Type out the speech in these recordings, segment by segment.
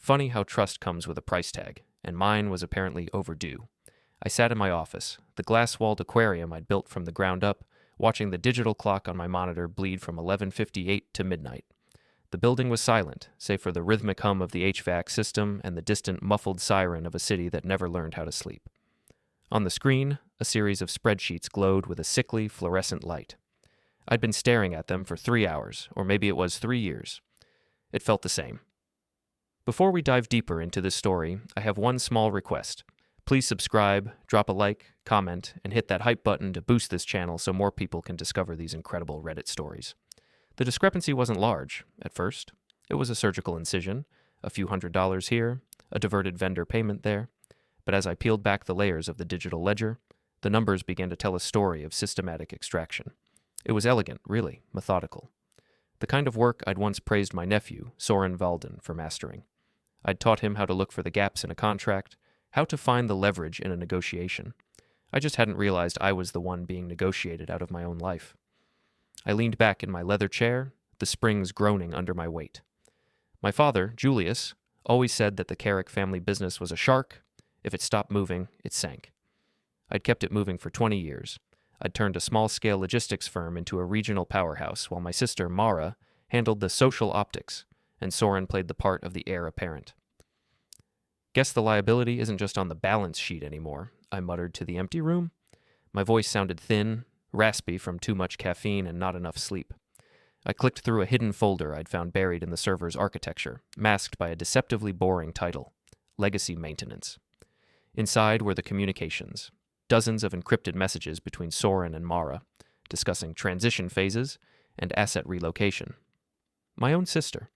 Funny how trust comes with a price tag, and mine was apparently overdue. I sat in my office, the glass-walled aquarium I'd built from the ground up, watching the digital clock on my monitor bleed from 11:58 to midnight. The building was silent, save for the rhythmic hum of the HVAC system and the distant muffled siren of a city that never learned how to sleep. On the screen, a series of spreadsheets glowed with a sickly, fluorescent light. I'd been staring at them for 3 hours, or maybe it was 3 years. It felt the same. Before we dive deeper into this story, I have one small request. Please subscribe, drop a like, comment, and hit that hype button to boost this channel so more people can discover these incredible Reddit stories. The discrepancy wasn't large, at first. It was a surgical incision, a few $100s here, a diverted vendor payment there. But as I peeled back the layers of the digital ledger, the numbers began to tell a story of systematic extraction. It was elegant, really, methodical. The kind of work I'd once praised my nephew, Soren Valden, for mastering. I'd taught him how to look for the gaps in a contract, how to find the leverage in a negotiation. I just hadn't realized I was the one being negotiated out of my own life. I leaned back in my leather chair, the springs groaning under my weight. My father, Julius, always said that the Kerrick family business was a shark. If it stopped moving, it sank. I'd kept it moving for 20 years. I'd turned a small-scale logistics firm into a regional powerhouse, while my sister, Mara, handled the social optics, and Soren played the part of the heir apparent. Guess the liability isn't just on the balance sheet anymore, I muttered to the empty room. My voice sounded thin, raspy from too much caffeine and not enough sleep. I clicked through a hidden folder I'd found buried in the server's architecture, masked by a deceptively boring title, Legacy Maintenance. Inside were the communications, dozens of encrypted messages between Soren and Mara, discussing transition phases and asset relocation. My own sister.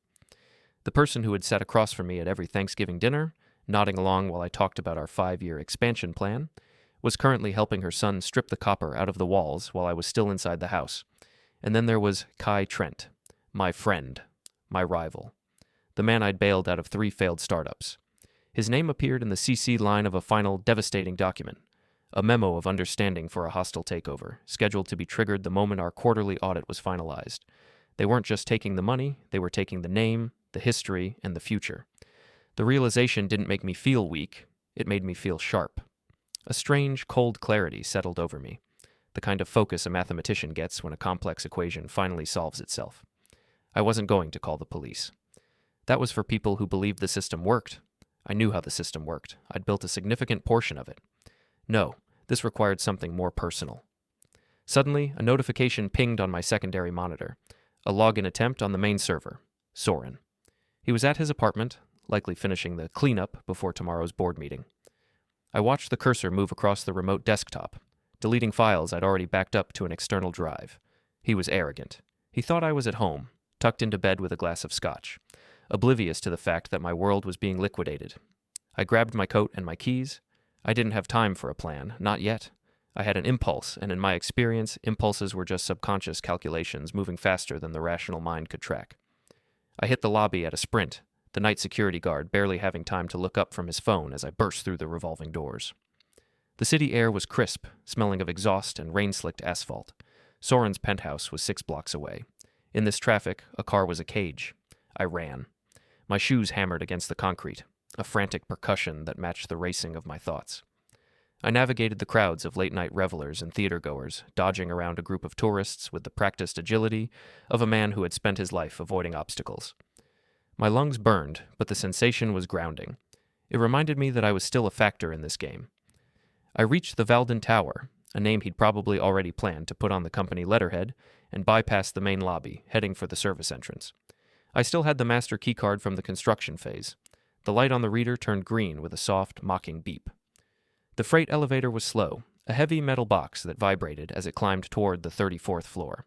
The person who had sat across from me at every Thanksgiving dinner, nodding along while I talked about our 5-year expansion plan, was currently helping her son strip the copper out of the walls while I was still inside the house. And then there was Trent, my friend, my rival, the man I'd bailed out of 3 failed startups. His name appeared in the CC line of a final devastating document, a memo of understanding for a hostile takeover, scheduled to be triggered the moment our quarterly audit was finalized. They weren't just taking the money, they were taking the name, the history, and the future. The realization didn't make me feel weak, it made me feel sharp. A strange, cold clarity settled over me, the kind of focus a mathematician gets when a complex equation finally solves itself. I wasn't going to call the police. That was for people who believed the system worked. I knew how the system worked. I'd built a significant portion of it. No, this required something more personal. Suddenly, a notification pinged on my secondary monitor. A login attempt on the main server. Soren. He was at his apartment, likely finishing the cleanup before tomorrow's board meeting. I watched the cursor move across the remote desktop, deleting files I'd already backed up to an external drive. He was arrogant. He thought I was at home, tucked into bed with a glass of scotch, oblivious to the fact that my world was being liquidated. I grabbed my coat and my keys. I didn't have time for a plan, not yet. I had an impulse, and in my experience, impulses were just subconscious calculations moving faster than the rational mind could track. I hit the lobby at a sprint, the night security guard barely having time to look up from his phone as I burst through the revolving doors. The city air was crisp, smelling of exhaust and rain-slicked asphalt. Soren's penthouse was 6 blocks away. In this traffic, a car was a cage. I ran. My shoes hammered against the concrete, a frantic percussion that matched the racing of my thoughts. I navigated the crowds of late-night revelers and theater-goers, dodging around a group of tourists with the practiced agility of a man who had spent his life avoiding obstacles. My lungs burned, but the sensation was grounding. It reminded me that I was still a factor in this game. I reached the Valden Tower, a name he'd probably already planned to put on the company letterhead, and bypassed the main lobby, heading for the service entrance. I still had the master keycard from the construction phase. The light on the reader turned green with a soft, mocking beep. The freight elevator was slow, a heavy metal box that vibrated as it climbed toward the 34th floor.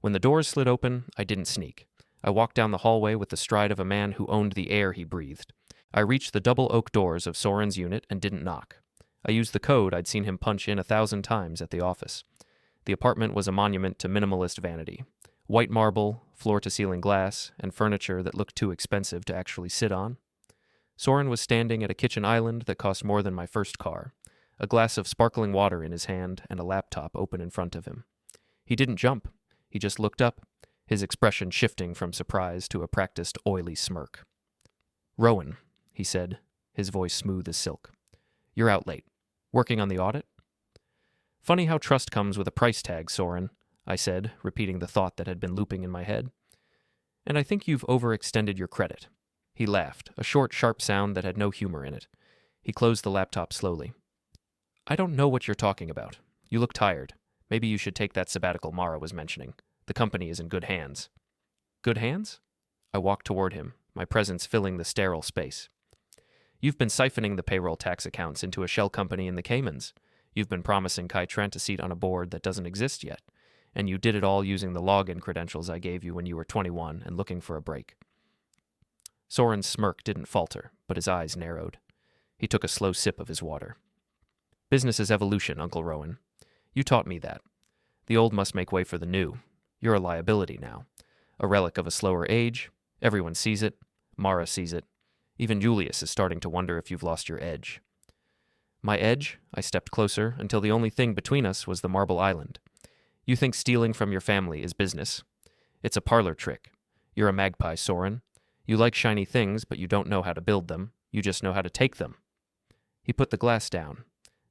When the doors slid open, I didn't sneak. I walked down the hallway with the stride of a man who owned the air he breathed. I reached the double oak doors of Soren's unit and didn't knock. I used the code I'd seen him punch in 1,000 times at the office. The apartment was a monument to minimalist vanity. White marble, floor-to-ceiling glass, and furniture that looked too expensive to actually sit on. Soren was standing at a kitchen island that cost more than my first car, a glass of sparkling water in his hand and a laptop open in front of him. He didn't jump. He just looked up, his expression shifting from surprise to a practiced, oily smirk. "Rowan," he said, his voice smooth as silk. You're out late. Working on the audit? Funny how trust comes with a price tag, Soren, I said, repeating the thought that had been looping in my head. And I think you've overextended your credit. He laughed, a short, sharp sound that had no humor in it. He closed the laptop slowly. I don't know what you're talking about. You look tired. Maybe you should take that sabbatical Mara was mentioning. The company is in good hands. Good hands? I walked toward him, my presence filling the sterile space. You've been siphoning the payroll tax accounts into a shell company in the Caymans. You've been promising Trent a seat on a board that doesn't exist yet. And you did it all using the login credentials I gave you when you were 21 and looking for a break. Soren's smirk didn't falter, but his eyes narrowed. He took a slow sip of his water. Business is evolution, Uncle Rowan. You taught me that. The old must make way for the new. You're a liability now. A relic of a slower age. Everyone sees it. Mara sees it. Even Julius is starting to wonder if you've lost your edge. My edge? I stepped closer until the only thing between us was the marble island. You think stealing from your family is business. It's a parlor trick. You're a magpie, Soren. You like shiny things, but you don't know how to build them. You just know how to take them. He put the glass down.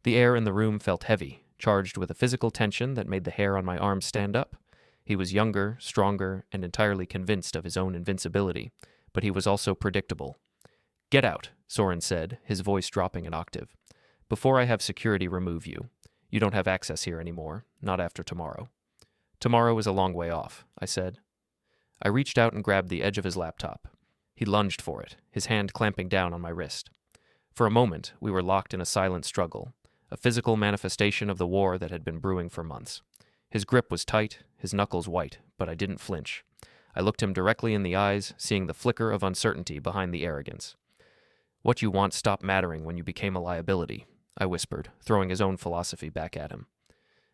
The air in the room felt heavy, charged with a physical tension that made the hair on my arms stand up. He was younger, stronger, and entirely convinced of his own invincibility, but he was also predictable. Get out, Soren said, his voice dropping an octave. Before I have security remove you. You don't have access here anymore, not after tomorrow. Tomorrow is a long way off, I said. I reached out and grabbed the edge of his laptop. He lunged for it, his hand clamping down on my wrist. For a moment, we were locked in a silent struggle, a physical manifestation of the war that had been brewing for months. His grip was tight, his knuckles white, but I didn't flinch. I looked him directly in the eyes, seeing the flicker of uncertainty behind the arrogance. What you want stopped mattering when you became a liability, I whispered, throwing his own philosophy back at him.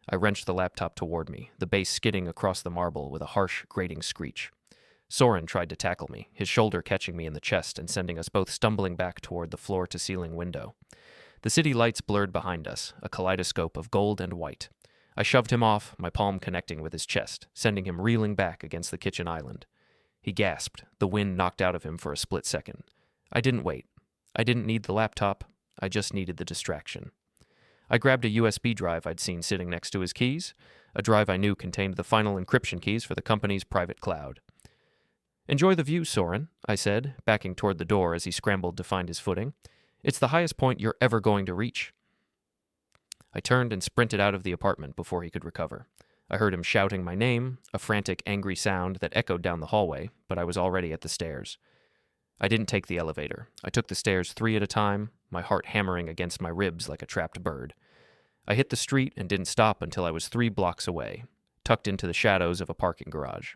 I wrenched the laptop toward me, the base skidding across the marble with a harsh, grating screech. Soren tried to tackle me, his shoulder catching me in the chest and sending us both stumbling back toward the floor-to-ceiling window. The city lights blurred behind us, a kaleidoscope of gold and white. I shoved him off, my palm connecting with his chest, sending him reeling back against the kitchen island. He gasped, the wind knocked out of him for a split second. I didn't wait. I didn't need the laptop. I just needed the distraction. I grabbed a USB drive I'd seen sitting next to his keys, a drive I knew contained the final encryption keys for the company's private cloud. Enjoy the view, Soren, I said, backing toward the door as he scrambled to find his footing. It's the highest point you're ever going to reach. I turned and sprinted out of the apartment before he could recover. I heard him shouting my name, a frantic, angry sound that echoed down the hallway, but I was already at the stairs. I didn't take the elevator. I took the stairs 3 at a time, my heart hammering against my ribs like a trapped bird. I hit the street and didn't stop until I was 3 blocks away, tucked into the shadows of a parking garage.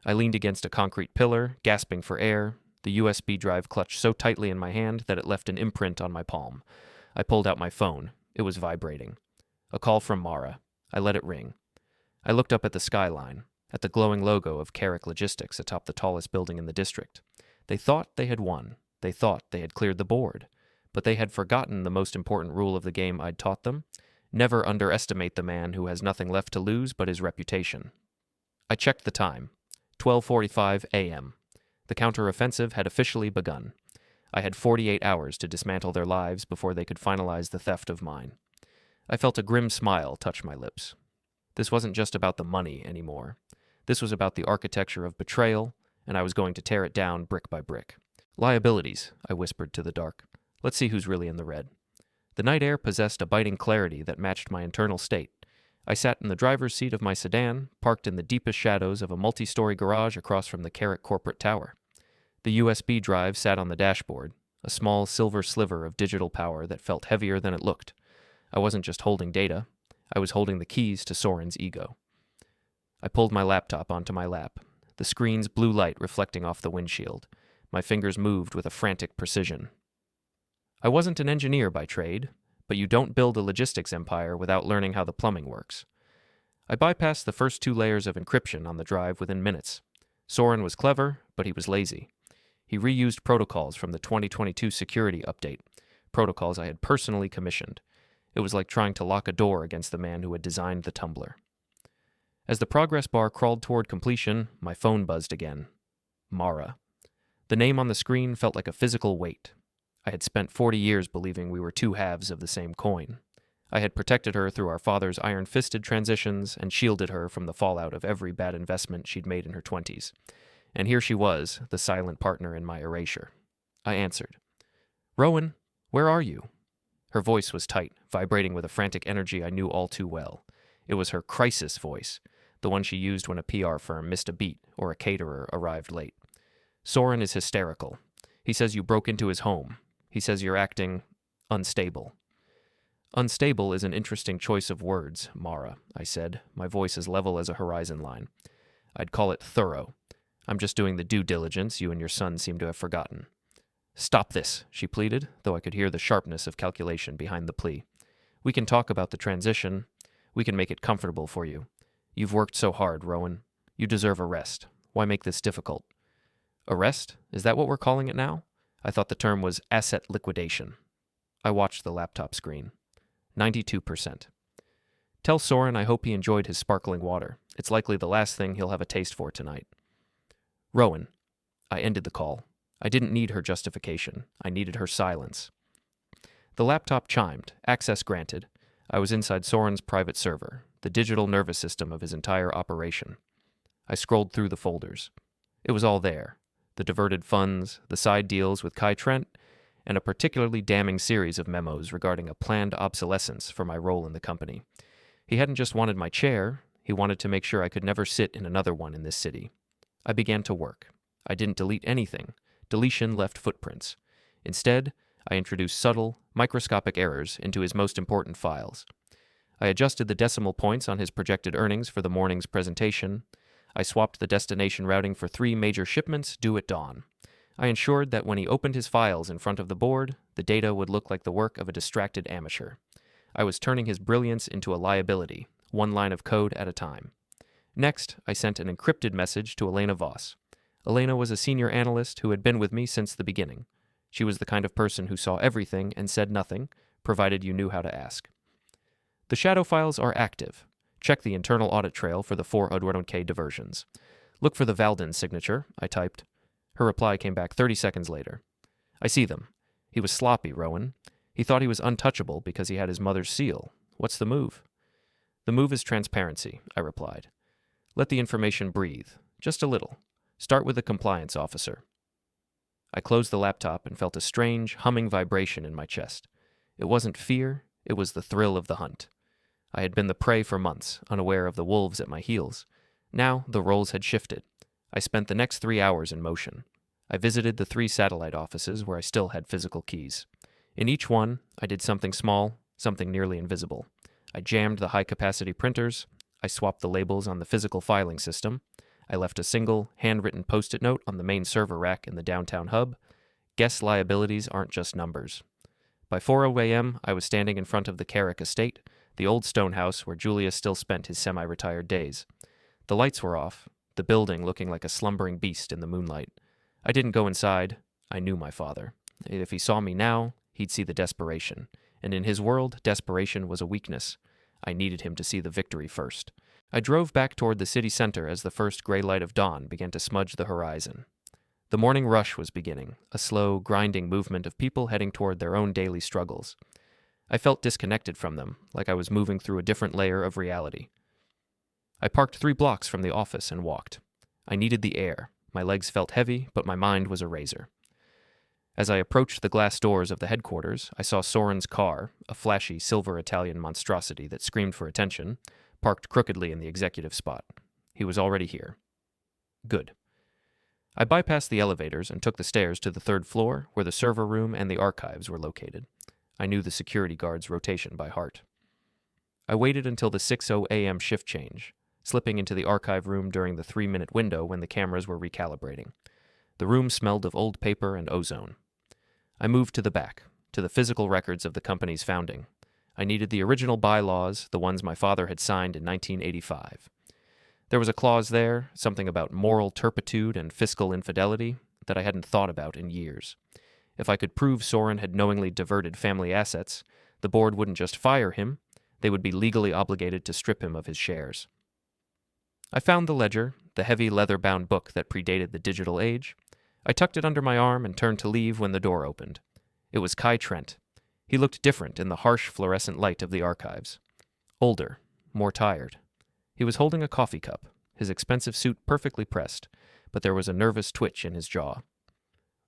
I leaned against a concrete pillar, gasping for air, the USB drive clutched so tightly in my hand that it left an imprint on my palm. I pulled out my phone. It was vibrating. A call from Mara. I let it ring. I looked up at the skyline, at the glowing logo of Kerrick Logistics atop the tallest building in the district. They thought they had won. They thought they had cleared the board. But they had forgotten the most important rule of the game I'd taught them. Never underestimate the man who has nothing left to lose but his reputation. I checked the time. 12:45 a.m. The counteroffensive had officially begun. I had 48 hours to dismantle their lives before they could finalize the theft of mine. I felt a grim smile touch my lips. This wasn't just about the money anymore. This was about the architecture of betrayal, and I was going to tear it down brick by brick. Liabilities, I whispered to the dark. Let's see who's really in the red. The night air possessed a biting clarity that matched my internal state. I sat in the driver's seat of my sedan, parked in the deepest shadows of a multi-story garage across from the Kerrick corporate tower. The USB drive sat on the dashboard, a small silver sliver of digital power that felt heavier than it looked. I wasn't just holding data. I was holding the keys to Soren's ego. I pulled my laptop onto my lap, the screen's blue light reflecting off the windshield. My fingers moved with a frantic precision. I wasn't an engineer by trade, but you don't build a logistics empire without learning how the plumbing works. I bypassed the first 2 layers of encryption on the drive within minutes. Soren was clever, but he was lazy. He reused protocols from the 2022 security update, protocols I had personally commissioned. It was like trying to lock a door against the man who had designed the tumbler. As the progress bar crawled toward completion, my phone buzzed again. Mara. The name on the screen felt like a physical weight. I had spent 40 years believing we were two halves of the same coin. I had protected her through our father's iron-fisted transitions and shielded her from the fallout of every bad investment she'd made in her 20s. And here she was, the silent partner in my erasure. I answered. "Rowan, where are you?" Her voice was tight, vibrating with a frantic energy I knew all too well. It was her crisis voice, the one she used when a PR firm missed a beat or a caterer arrived late. "Soren is hysterical. He says you broke into his home. He says you're acting unstable." "Unstable is an interesting choice of words, Mara," I said, my voice as level as a horizon line. "I'd call it thorough. I'm just doing the due diligence you and your son seem to have forgotten." "Stop this," she pleaded, though I could hear the sharpness of calculation behind the plea. "We can talk about the transition. We can make it comfortable for you. You've worked so hard, Rowan. You deserve a rest. Why make this difficult?" "Arrest? Is that what we're calling it now? I thought the term was asset liquidation." I watched the laptop screen. 92%. "Tell Soren I hope he enjoyed his sparkling water. It's likely the last thing he'll have a taste for tonight." "Rowan." I ended the call. I didn't need her justification. I needed her silence. The laptop chimed. Access granted. I was inside Soren's private server, the digital nervous system of his entire operation. I scrolled through the folders. It was all there. The diverted funds, the side deals with Trent, and a particularly damning series of memos regarding a planned obsolescence for my role in the company. He hadn't just wanted my chair, he wanted to make sure I could never sit in another one in this city. I began to work. I didn't delete anything. Deletion left footprints. Instead, I introduced subtle, microscopic errors into his most important files. I adjusted the decimal points on his projected earnings for the morning's presentation. I swapped the destination routing for 3 major shipments due at dawn. I ensured that when he opened his files in front of the board, the data would look like the work of a distracted amateur. I was turning his brilliance into a liability, one line of code at a time. Next, I sent an encrypted message to Elena Voss. Elena was a senior analyst who had been with me since the beginning. She was the kind of person who saw everything and said nothing, provided you knew how to ask. "The shadow files are active. Check the internal audit trail for the 401k diversions. Look for the Valden signature," I typed. Her reply came back 30 seconds later. "I see them. He was sloppy, Rowan. He thought he was untouchable because he had his mother's seal. What's the move?" "The move is transparency," I replied. "Let the information breathe. Just a little. Start with the compliance officer." I closed the laptop and felt a strange, humming vibration in my chest. It wasn't fear, it was the thrill of the hunt. I had been the prey for months, unaware of the wolves at my heels. Now the roles had shifted. I spent the next 3 hours in motion. I visited the 3 satellite offices where I still had physical keys. In each one, I did something small, something nearly invisible. I jammed the high-capacity printers. I swapped the labels on the physical filing system. I left a single, handwritten post-it note on the main server rack in the downtown hub. Guess liabilities aren't just numbers. By 4 a.m., I was standing in front of the Kerrick estate, the old stone house where Julius still spent his semi-retired days. The lights were off, the building looking like a slumbering beast in the moonlight. I didn't go inside. I knew my father. If he saw me now, he'd see the desperation. And in his world, desperation was a weakness. I needed him to see the victory first. I drove back toward the city center as the first gray light of dawn began to smudge the horizon. The morning rush was beginning, a slow, grinding movement of people heading toward their own daily struggles. I felt disconnected from them, like I was moving through a different layer of reality. I parked 3 blocks from the office and walked. I needed the air. My legs felt heavy, but my mind was a razor. As I approached the glass doors of the headquarters, I saw Soren's car, a flashy silver Italian monstrosity that screamed for attention, parked crookedly in the executive spot. He was already here. Good. I bypassed the elevators and took the stairs to the 3rd floor, where the server room and the archives were located. I knew the security guard's rotation by heart. I waited until the 6:00 a.m. shift change, slipping into the archive room during the 3-minute window when the cameras were recalibrating. The room smelled of old paper and ozone. I moved to the back, to the physical records of the company's founding. I needed the original bylaws, the ones my father had signed in 1985. There was a clause there, something about moral turpitude and fiscal infidelity, that I hadn't thought about in years. If I could prove Soren had knowingly diverted family assets, the board wouldn't just fire him, they would be legally obligated to strip him of his shares. I found the ledger, the heavy leather-bound book that predated the digital age. I tucked it under my arm and turned to leave when the door opened. It was Kai Trent. He looked different in the harsh fluorescent light of the archives. Older, more tired. He was holding a coffee cup, his expensive suit perfectly pressed, but there was a nervous twitch in his jaw.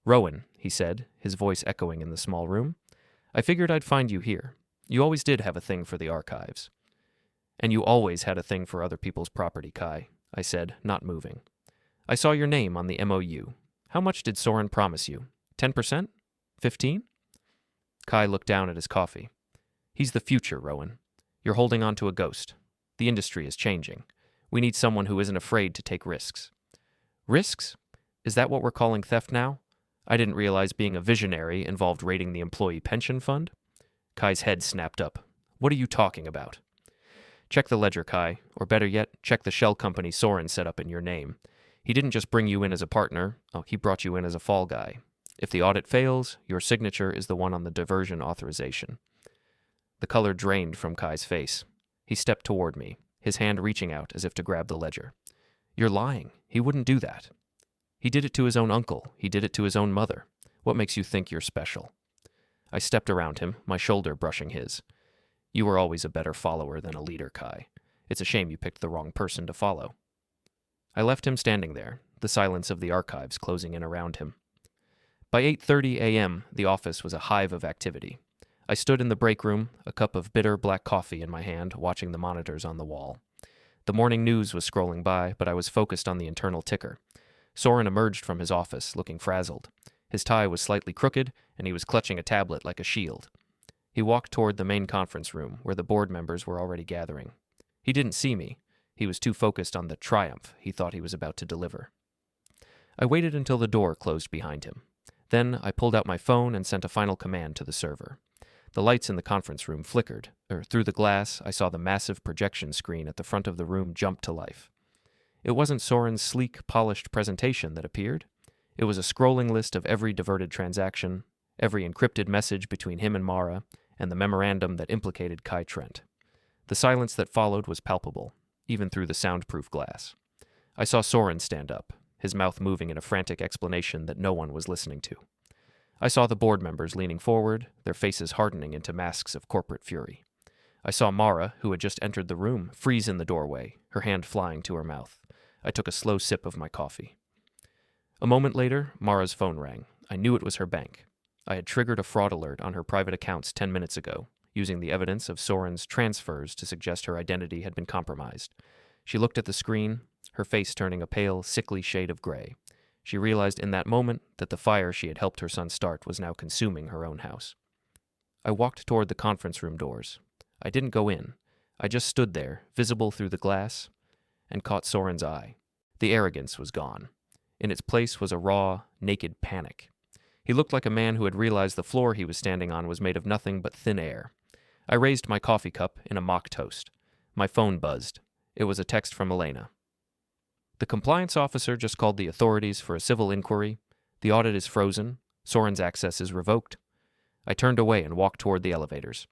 "Rowan," he said, his voice echoing in the small room, "I figured I'd find you here. You always did have a thing for the archives." "And you always had a thing for other people's property, Kai," I said, not moving. "I saw your name on the MOU. How much did Soren promise you? 10%? 15? Kai looked down at his coffee. "He's the future, Rowan. You're holding on to a ghost. The industry is changing. We need someone who isn't afraid to take risks." "Risks? Is that what we're calling theft now? I didn't realize being a visionary involved raiding the employee pension fund." Kai's head snapped up. "What are you talking about?" "Check the ledger, Kai, or better yet, check the shell company Soren set up in your name. He didn't just bring you in as a partner, he brought you in as a fall guy. If the audit fails, your signature is the one on the diversion authorization." The color drained from Kai's face. He stepped toward me, his hand reaching out as if to grab the ledger. "You're lying. He wouldn't do that. He did it to his own uncle. He did it to his own mother. What makes you think you're special?" I stepped around him, my shoulder brushing his. "You were always a better follower than a leader, Kai. It's a shame you picked the wrong person to follow." I left him standing there, the silence of the archives closing in around him. By 8:30 a.m., the office was a hive of activity. I stood in the break room, a cup of bitter black coffee in my hand, watching the monitors on the wall. The morning news was scrolling by, but I was focused on the internal ticker. Soren emerged from his office, looking frazzled. His tie was slightly crooked, and he was clutching a tablet like a shield. He walked toward the main conference room, where the board members were already gathering. He didn't see me. He was too focused on the triumph he thought he was about to deliver. I waited until the door closed behind him. Then I pulled out my phone and sent a final command to the server. The lights in the conference room flickered. Through the glass, I saw the massive projection screen at the front of the room jump to life. It wasn't Soren's sleek, polished presentation that appeared. It was a scrolling list of every diverted transaction, every encrypted message between him and Mara, and the memorandum that implicated Kai Trent. The silence that followed was palpable, even through the soundproof glass. I saw Soren stand up, his mouth moving in a frantic explanation that no one was listening to. I saw the board members leaning forward, their faces hardening into masks of corporate fury. I saw Mara, who had just entered the room, freeze in the doorway, her hand flying to her mouth. I took a slow sip of my coffee. A moment later, Mara's phone rang. I knew it was her bank. I had triggered a fraud alert on her private accounts 10 minutes ago, using the evidence of Soren's transfers to suggest her identity had been compromised. She looked at the screen, her face turning a pale, sickly shade of gray. She realized in that moment that the fire she had helped her son start was now consuming her own house. I walked toward the conference room doors. I didn't go in. I just stood there, visible through the glass, and caught Soren's eye. The arrogance was gone. In its place was a raw, naked panic. He looked like a man who had realized the floor he was standing on was made of nothing but thin air. I raised my coffee cup in a mock toast. My phone buzzed. It was a text from Elena. "The compliance officer just called the authorities for a civil inquiry. The audit is frozen. Soren's access is revoked." I turned away and walked toward the elevators.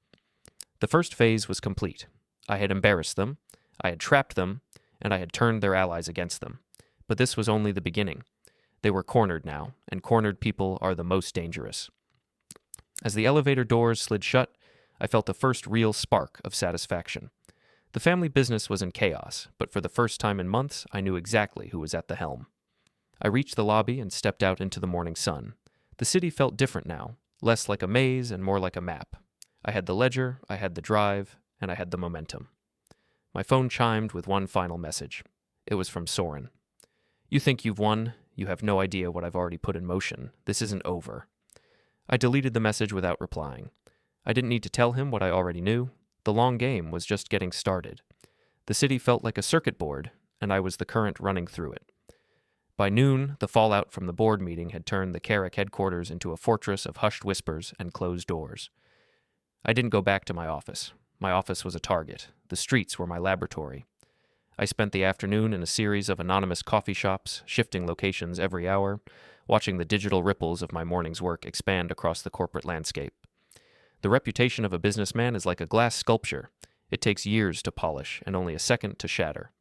The first phase was complete. I had embarrassed them, I had trapped them, and I had turned their allies against them. But this was only the beginning. They were cornered now, and cornered people are the most dangerous. As the elevator doors slid shut, I felt the first real spark of satisfaction. The family business was in chaos, but for the first time in months, I knew exactly who was at the helm. I reached the lobby and stepped out into the morning sun. The city felt different now, less like a maze and more like a map. I had the ledger, I had the drive, and I had the momentum. My phone chimed with one final message. It was from Soren. "You think you've won? You have no idea what I've already put in motion. This isn't over." I deleted the message without replying. I didn't need to tell him what I already knew. The long game was just getting started. The city felt like a circuit board, and I was the current running through it. By noon, the fallout from the board meeting had turned the Kerrick headquarters into a fortress of hushed whispers and closed doors. I didn't go back to my office. My office was a target. The streets were my laboratory. I spent the afternoon in a series of anonymous coffee shops, shifting locations every hour, watching the digital ripples of my morning's work expand across the corporate landscape. The reputation of a businessman is like a glass sculpture. It takes years to polish and only a second to shatter.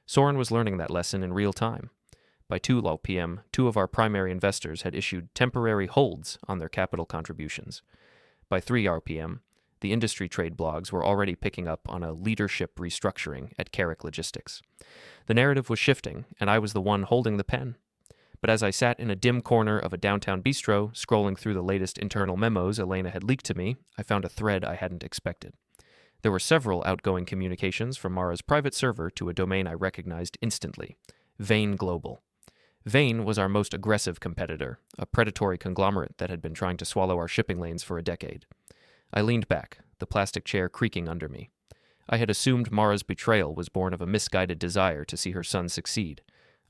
Soren was learning that lesson in real time. By 2 p.m., 2 of our primary investors had issued temporary holds on their capital contributions. By 3 p.m., the industry trade blogs were already picking up on a leadership restructuring at Kerrick Logistics. The narrative was shifting, and I was the one holding the pen. But as I sat in a dim corner of a downtown bistro, scrolling through the latest internal memos Elena had leaked to me, I found a thread I hadn't expected. There were several outgoing communications from Mara's private server to a domain I recognized instantly, Vane Global. Vane was our most aggressive competitor, a predatory conglomerate that had been trying to swallow our shipping lanes for a decade. I leaned back, the plastic chair creaking under me. I had assumed Mara's betrayal was born of a misguided desire to see her son succeed.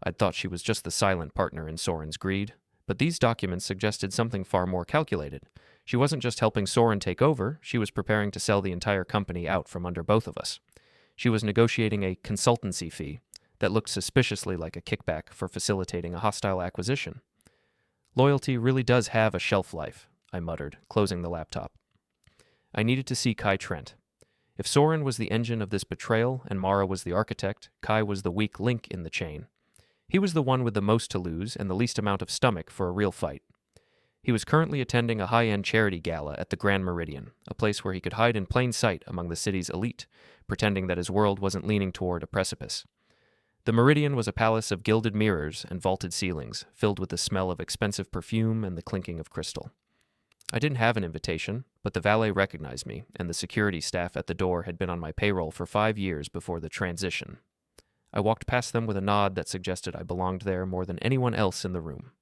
I'd thought she was just the silent partner in Soren's greed, but these documents suggested something far more calculated. She wasn't just helping Soren take over, she was preparing to sell the entire company out from under both of us. She was negotiating a consultancy fee that looked suspiciously like a kickback for facilitating a hostile acquisition. Loyalty really does have a shelf life, I muttered, closing the laptop. I needed to see Kai Trent. If Soren was the engine of this betrayal and Mara was the architect, Kai was the weak link in the chain. He was the one with the most to lose and the least amount of stomach for a real fight. He was currently attending a high-end charity gala at the Grand Meridian, a place where he could hide in plain sight among the city's elite, pretending that his world wasn't leaning toward a precipice. The Meridian was a palace of gilded mirrors and vaulted ceilings, filled with the smell of expensive perfume and the clinking of crystal. I didn't have an invitation, but the valet recognized me, and the security staff at the door had been on my payroll for 5 years before the transition. I walked past them with a nod that suggested I belonged there more than anyone else in the room.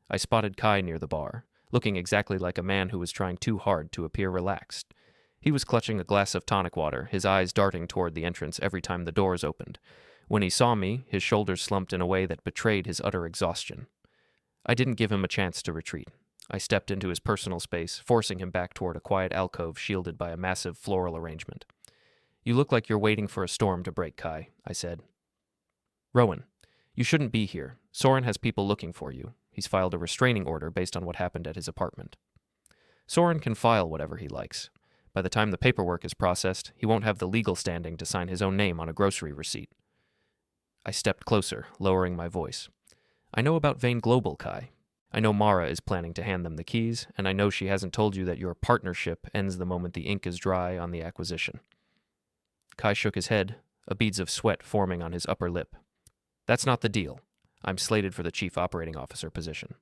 I spotted Kai near the bar, looking exactly like a man who was trying too hard to appear relaxed. He was clutching a glass of tonic water, his eyes darting toward the entrance every time the doors opened. When he saw me, his shoulders slumped in a way that betrayed his utter exhaustion. I didn't give him a chance to retreat. I stepped into his personal space, forcing him back toward a quiet alcove shielded by a massive floral arrangement. "You look like you're waiting for a storm to break, Kai," I said. "Rowan, you shouldn't be here. Soren has people looking for you. He's filed a restraining order based on what happened at his apartment." "Soren can file whatever he likes. By the time the paperwork is processed, he won't have the legal standing to sign his own name on a grocery receipt." I stepped closer, lowering my voice. "I know about Vane Global, Kai. I know Mara is planning to hand them the keys, and I know she hasn't told you that your partnership ends the moment the ink is dry on the acquisition." Kai shook his head, a beads of sweat forming on his upper lip. "That's not the deal. I'm slated for the chief operating officer position."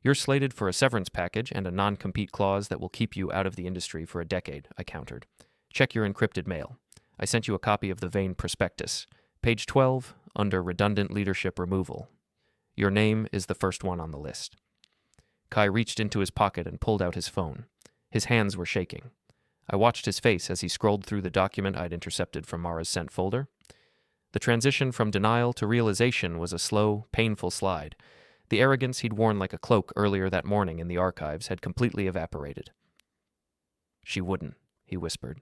"You're slated for a severance package and a non-compete clause that will keep you out of the industry for a decade," I countered. "Check your encrypted mail. I sent you a copy of the Vane prospectus. Page 12, under redundant leadership removal. Your name is the first one on the list." Kai reached into his pocket and pulled out his phone. His hands were shaking. I watched his face as he scrolled through the document I'd intercepted from Mara's sent folder. The transition from denial to realization was a slow, painful slide. The arrogance he'd worn like a cloak earlier that morning in the archives had completely evaporated. "She wouldn't," he whispered.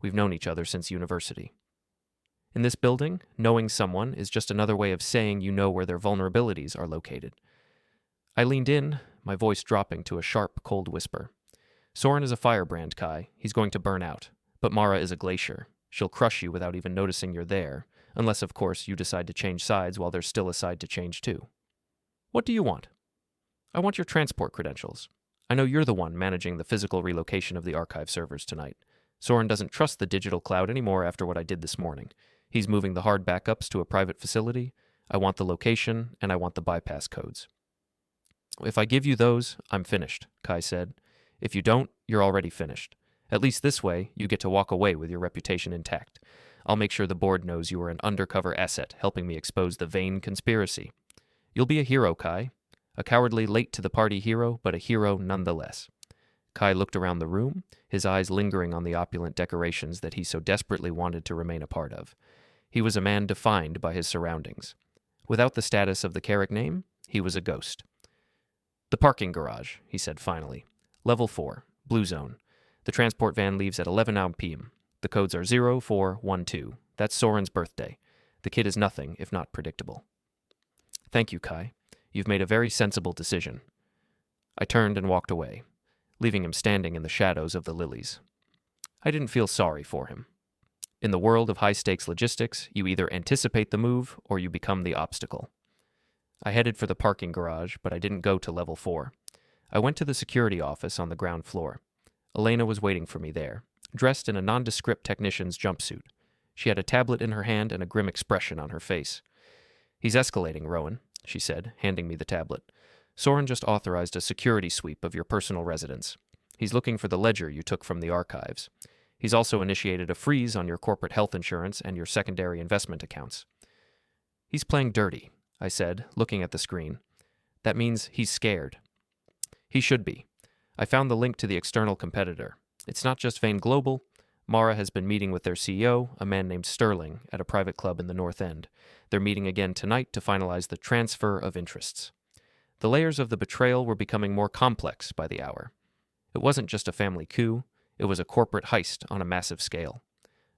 "We've known each other since university." In this building, knowing someone is just another way of saying you know where their vulnerabilities are located. I leaned in, my voice dropping to a sharp, cold whisper. "Soren is a firebrand, Kai. He's going to burn out. But Mara is a glacier. She'll crush you without even noticing you're there, unless, of course, you decide to change sides while there's still a side to change too." "What do you want?" "I want your transport credentials. I know you're the one managing the physical relocation of the archive servers tonight. Soren doesn't trust the digital cloud anymore after what I did this morning. He's moving the hard backups to a private facility. I want the location, and I want the bypass codes." "If I give you those, I'm finished," Kai said. "If you don't, you're already finished. At least this way, you get to walk away with your reputation intact. I'll make sure the board knows you are an undercover asset helping me expose the Vane conspiracy. You'll be a hero, Kai. A cowardly late-to-the-party hero, but a hero nonetheless." Kai looked around the room, his eyes lingering on the opulent decorations that he so desperately wanted to remain a part of. He was a man defined by his surroundings. Without the status of the Kerrick name, he was a ghost. "The parking garage," he said finally. "Level 4, blue zone. The transport van leaves at 11 p.m. The codes are 0412. That's Soren's birthday. The kid is nothing if not predictable." "Thank you, Kai. You've made a very sensible decision." I turned and walked away, leaving him standing in the shadows of the lilies. I didn't feel sorry for him. In the world of high-stakes logistics, you either anticipate the move or you become the obstacle. I headed for the parking garage, but I didn't go to level 4. I went to the security office on the ground floor. Elena was waiting for me there, dressed in a nondescript technician's jumpsuit. She had a tablet in her hand and a grim expression on her face. "He's escalating, Rowan," she said, handing me the tablet. "Soren just authorized a security sweep of your personal residence. He's looking for the ledger you took from the archives. He's also initiated a freeze on your corporate health insurance and your secondary investment accounts." "He's playing dirty," I said, looking at the screen. "That means he's scared." "He should be. I found the link to the external competitor. It's not just Vane Global. Mara has been meeting with their CEO, a man named Sterling, at a private club in the North End. They're meeting again tonight to finalize the transfer of interests." The layers of the betrayal were becoming more complex by the hour. It wasn't just a family coup. It was a corporate heist on a massive scale.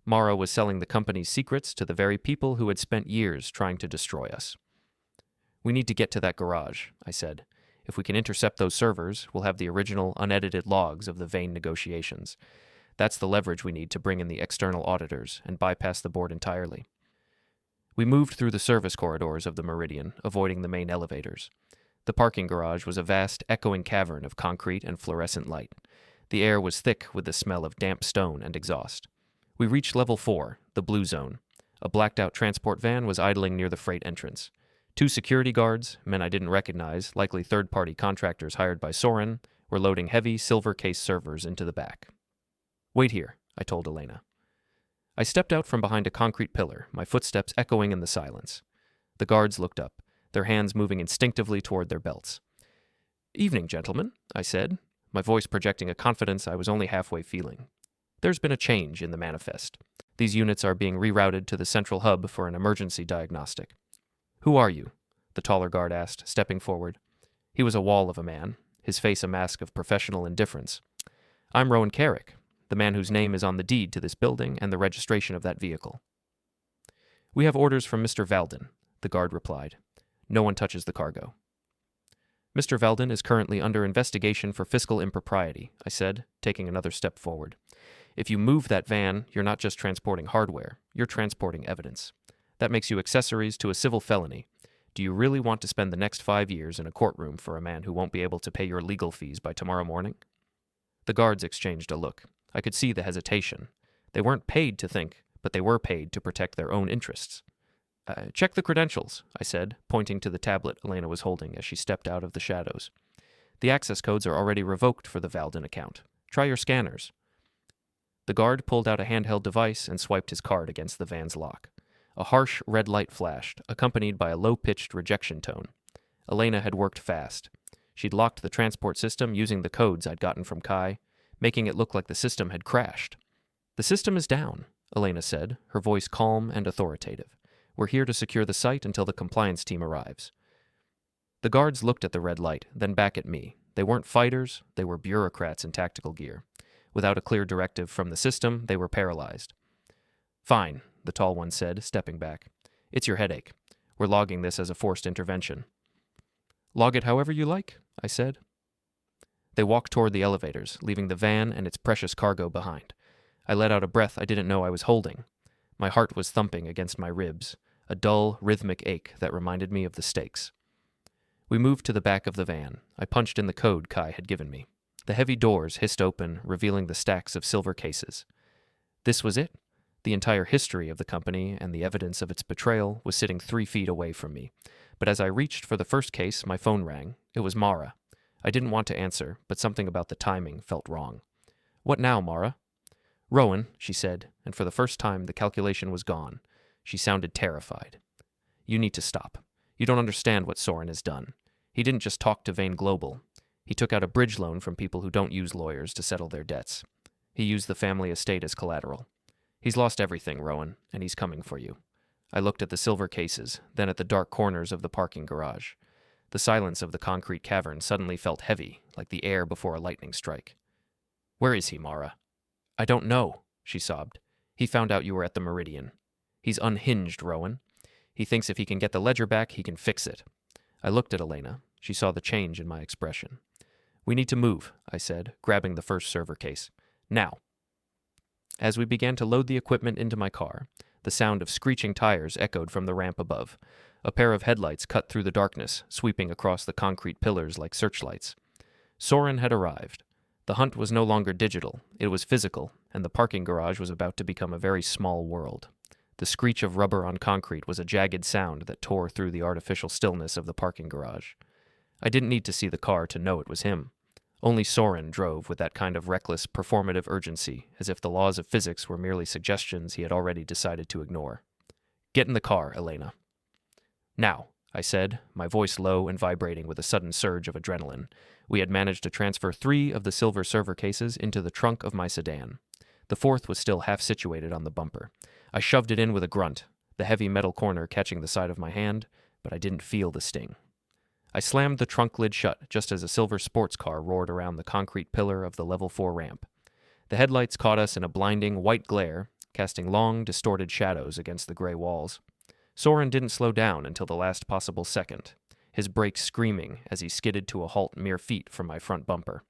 Mara was selling the company's secrets to the very people who had spent years trying to destroy us. "We need to get to that garage," I said. "If we can intercept those servers, we'll have the original, unedited logs of the Vane negotiations. That's the leverage we need to bring in the external auditors and bypass the board entirely." We moved through the service corridors of the Meridian, avoiding the main elevators. The parking garage was a vast, echoing cavern of concrete and fluorescent light. The air was thick with the smell of damp stone and exhaust. We reached level 4, the blue zone. A blacked-out transport van was idling near the freight entrance. 2 security guards, men I didn't recognize, likely third-party contractors hired by Soren, were loading heavy silver-case servers into the back. "Wait here," I told Elena. I stepped out from behind a concrete pillar, my footsteps echoing in the silence. The guards looked up, their hands moving instinctively toward their belts. "Evening, gentlemen," I said, my voice projecting a confidence I was only halfway feeling. "There's been a change in the manifest. These units are being rerouted to the central hub for an emergency diagnostic." "Who are you?" the taller guard asked, stepping forward. He was a wall of a man, his face a mask of professional indifference. "I'm Rowan Kerrick, the man whose name is on the deed to this building and the registration of that vehicle." "We have orders from Mr. Valden," the guard replied. "No one touches the cargo." "Mr. Valden is currently under investigation for fiscal impropriety," I said, taking another step forward. "If you move that van, you're not just transporting hardware, you're transporting evidence. That makes you accessories to a civil felony. Do you really want to spend the next 5 years in a courtroom for a man who won't be able to pay your legal fees by tomorrow morning?" The guards exchanged a look. I could see the hesitation. They weren't paid to think, but they were paid to protect their own interests. "Check the credentials," I said, pointing to the tablet Elena was holding as she stepped out of the shadows. "The access codes are already revoked for the Valden account. Try your scanners." The guard pulled out a handheld device and swiped his card against the van's lock. A harsh red light flashed, accompanied by a low-pitched rejection tone. Elena had worked fast. She'd locked the transport system using the codes I'd gotten from Kai, making it look like the system had crashed. "The system is down," Elena said, her voice calm and authoritative. "We're here to secure the site until the compliance team arrives." The guards looked at the red light, then back at me. They weren't fighters, they were bureaucrats in tactical gear. Without a clear directive from the system, they were paralyzed. "Fine," the tall one said, stepping back. "It's your headache. We're logging this as a forced intervention." "Log it however you like," I said. They walked toward the elevators, leaving the van and its precious cargo behind. I let out a breath I didn't know I was holding. My heart was thumping against my ribs, a dull, rhythmic ache that reminded me of the stakes. We moved to the back of the van. I punched in the code Kai had given me. The heavy doors hissed open, revealing the stacks of silver cases. This was it. The entire history of the company and the evidence of its betrayal was sitting 3 feet away from me. But as I reached for the first case, my phone rang. It was Mara. I didn't want to answer, but something about the timing felt wrong. "What now, Mara?" "Rowan," she said, and for the first time the calculation was gone. She sounded terrified. "You need to stop. You don't understand what Soren has done. He didn't just talk to Vane Global. He took out a bridge loan from people who don't use lawyers to settle their debts. He used the family estate as collateral. He's lost everything, Rowan, and he's coming for you." I looked at the silver cases, then at the dark corners of the parking garage. The silence of the concrete cavern suddenly felt heavy, like the air before a lightning strike. "Where is he, Mara?" "I don't know," she sobbed. "He found out you were at the Meridian. He's unhinged, Rowan. He thinks if he can get the ledger back, he can fix it." I looked at Elena. She saw the change in my expression. "We need to move," I said, grabbing the first server case. "Now." As we began to load the equipment into my car, the sound of screeching tires echoed from the ramp above. A pair of headlights cut through the darkness, sweeping across the concrete pillars like searchlights. Soren had arrived. The hunt was no longer digital, it was physical, and the parking garage was about to become a very small world. The screech of rubber on concrete was a jagged sound that tore through the artificial stillness of the parking garage. I didn't need to see the car to know it was him. Only Soren drove with that kind of reckless, performative urgency, as if the laws of physics were merely suggestions he had already decided to ignore. "Get in the car, Elena." "Now," I said, my voice low and vibrating with a sudden surge of adrenaline. We had managed to transfer 3 of the silver server cases into the trunk of my sedan. The 4th was still half situated on the bumper. I shoved it in with a grunt, the heavy metal corner catching the side of my hand, but I didn't feel the sting. I slammed the trunk lid shut just as a silver sports car roared around the concrete pillar of the level 4 ramp. The headlights caught us in a blinding white glare, casting long, distorted shadows against the gray walls. Soren didn't slow down until the last possible second, his brakes screaming as he skidded to a halt mere feet from my front bumper.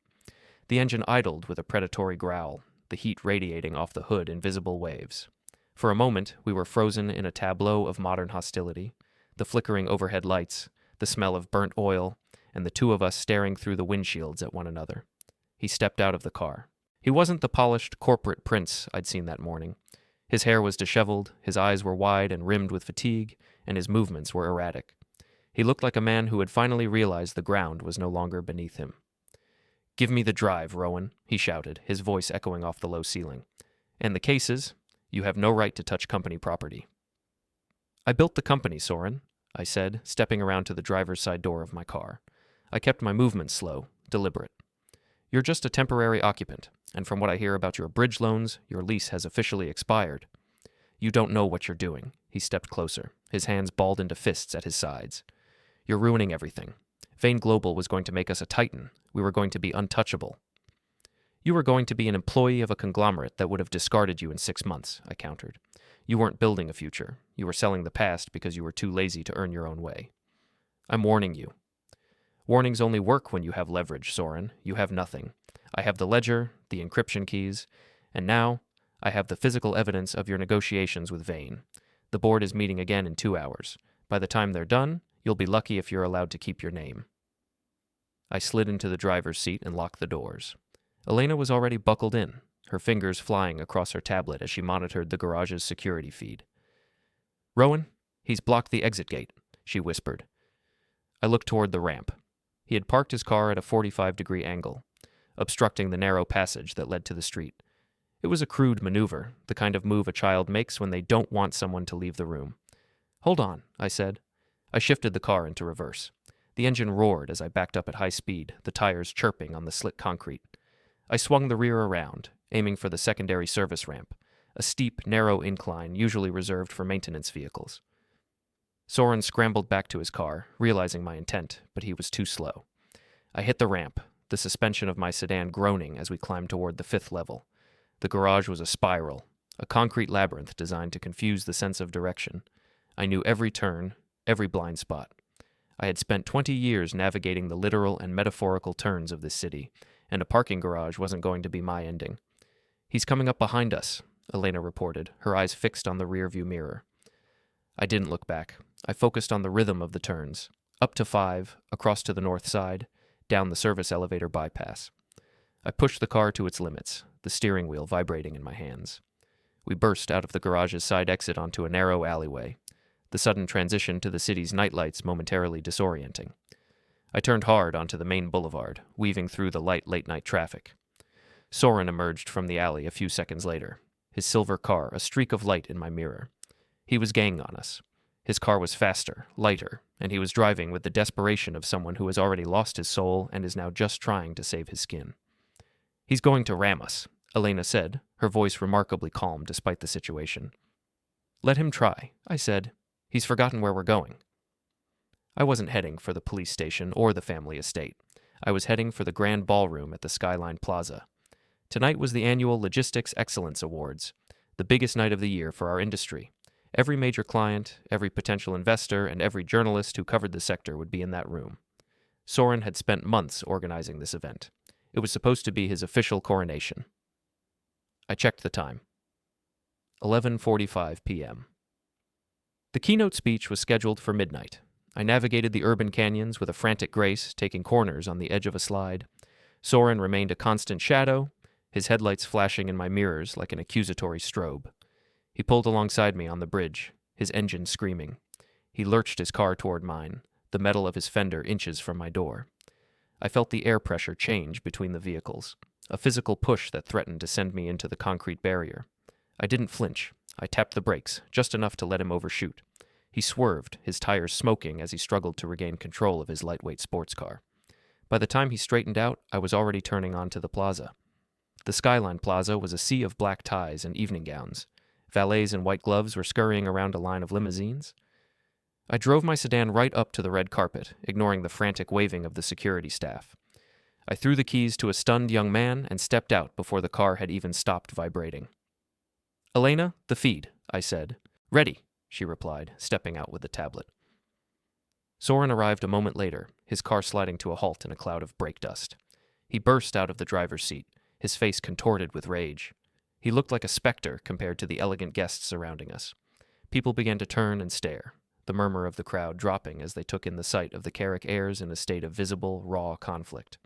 The engine idled with a predatory growl, the heat radiating off the hood in visible waves. For a moment, we were frozen in a tableau of modern hostility, the flickering overhead lights, the smell of burnt oil, and the 2 of us staring through the windshields at one another. He stepped out of the car. He wasn't the polished corporate prince I'd seen that morning. His hair was disheveled, his eyes were wide and rimmed with fatigue, and his movements were erratic. He looked like a man who had finally realized the ground was no longer beneath him. "Give me the drive, Rowan," he shouted, his voice echoing off the low ceiling. "And the cases? You have no right to touch company property." "I built the company, Soren," I said, stepping around to the driver's side door of my car. I kept my movements slow, deliberate. "You're just a temporary occupant, and from what I hear about your bridge loans, your lease has officially expired." "You don't know what you're doing." He stepped closer, his hands balled into fists at his sides. "You're ruining everything. Vane Global was going to make us a titan. We were going to be untouchable." "You were going to be an employee of a conglomerate that would have discarded you in 6 months," I countered. "You weren't building a future. You were selling the past because you were too lazy to earn your own way." "I'm warning you." "Warnings only work when you have leverage, Soren. You have nothing. I have the ledger, the encryption keys, and now I have the physical evidence of your negotiations with Vane. The board is meeting again in 2 hours. By the time they're done, you'll be lucky if you're allowed to keep your name." I slid into the driver's seat and locked the doors. Elena was already buckled in, her fingers flying across her tablet as she monitored the garage's security feed. "Rowan, he's blocked the exit gate," she whispered. I looked toward the ramp. He had parked his car at a 45-degree angle, obstructing the narrow passage that led to the street. It was a crude maneuver, the kind of move a child makes when they don't want someone to leave the room. "Hold on," I said. I shifted the car into reverse. The engine roared as I backed up at high speed, the tires chirping on the slick concrete. I swung the rear around, aiming for the secondary service ramp, a steep, narrow incline usually reserved for maintenance vehicles. Soren scrambled back to his car, realizing my intent, but he was too slow. I hit the ramp, the suspension of my sedan groaning as we climbed toward the 5th level. The garage was a spiral, a concrete labyrinth designed to confuse the sense of direction. I knew every turn, every blind spot. I had spent 20 years navigating the literal and metaphorical turns of this city, and a parking garage wasn't going to be my ending. "He's coming up behind us," Elena reported, her eyes fixed on the rearview mirror. I didn't look back. I focused on the rhythm of the turns, up to 5, across to the north side, down the service elevator bypass. I pushed the car to its limits, the steering wheel vibrating in my hands. We burst out of the garage's side exit onto a narrow alleyway, the sudden transition to the city's nightlights momentarily disorienting. I turned hard onto the main boulevard, weaving through the light late-night traffic. Soren emerged from the alley a few seconds later, his silver car a streak of light in my mirror. He was gaining on us. His car was faster, lighter, and he was driving with the desperation of someone who has already lost his soul and is now just trying to save his skin. "He's going to ram us," Elena said, her voice remarkably calm despite the situation. "Let him try," I said. "He's forgotten where we're going." I wasn't heading for the police station or the family estate. I was heading for the grand ballroom at the Skyline Plaza. Tonight was the annual Logistics Excellence Awards, the biggest night of the year for our industry. Every major client, every potential investor, and every journalist who covered the sector would be in that room. Soren had spent months organizing this event. It was supposed to be his official coronation. I checked the time. 11:45 p.m. The keynote speech was scheduled for midnight. I navigated the urban canyons with a frantic grace, taking corners on the edge of a slide. Soren remained a constant shadow, his headlights flashing in my mirrors like an accusatory strobe. He pulled alongside me on the bridge, his engine screaming. He lurched his car toward mine, the metal of his fender inches from my door. I felt the air pressure change between the vehicles, a physical push that threatened to send me into the concrete barrier. I didn't flinch. I tapped the brakes, just enough to let him overshoot. He swerved, his tires smoking as he struggled to regain control of his lightweight sports car. By the time he straightened out, I was already turning onto the plaza. The Skyline Plaza was a sea of black ties and evening gowns. Valets in white gloves were scurrying around a line of limousines. I drove my sedan right up to the red carpet, ignoring the frantic waving of the security staff. I threw the keys to a stunned young man and stepped out before the car had even stopped vibrating. "Elena, the feed," I said. "Ready," she replied, stepping out with the tablet. Soren arrived a moment later, his car sliding to a halt in a cloud of brake dust. He burst out of the driver's seat, his face contorted with rage. He looked like a specter compared to the elegant guests surrounding us. People began to turn and stare, the murmur of the crowd dropping as they took in the sight of the Kerrick heirs in a state of visible, raw conflict.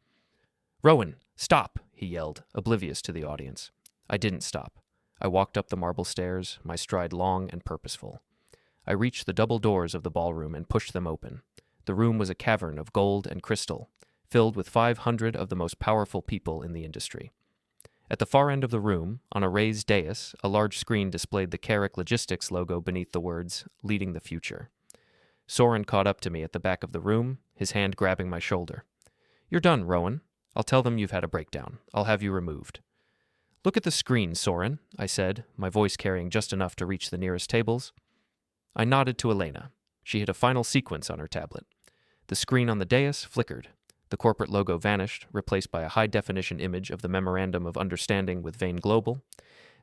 "Rowan, stop!" he yelled, oblivious to the audience. I didn't stop. I walked up the marble stairs, my stride long and purposeful. I reached the double doors of the ballroom and pushed them open. The room was a cavern of gold and crystal, filled with 500 of the most powerful people in the industry. At the far end of the room, on a raised dais, a large screen displayed the Kerrick Logistics logo beneath the words, "Leading the Future." Soren caught up to me at the back of the room, his hand grabbing my shoulder. "You're done, Rowan. I'll tell them you've had a breakdown. I'll have you removed." "Look at the screen, Soren," I said, my voice carrying just enough to reach the nearest tables. I nodded to Elena. She hit a final sequence on her tablet. The screen on the dais flickered. The corporate logo vanished, replaced by a high-definition image of the Memorandum of Understanding with Vane Global.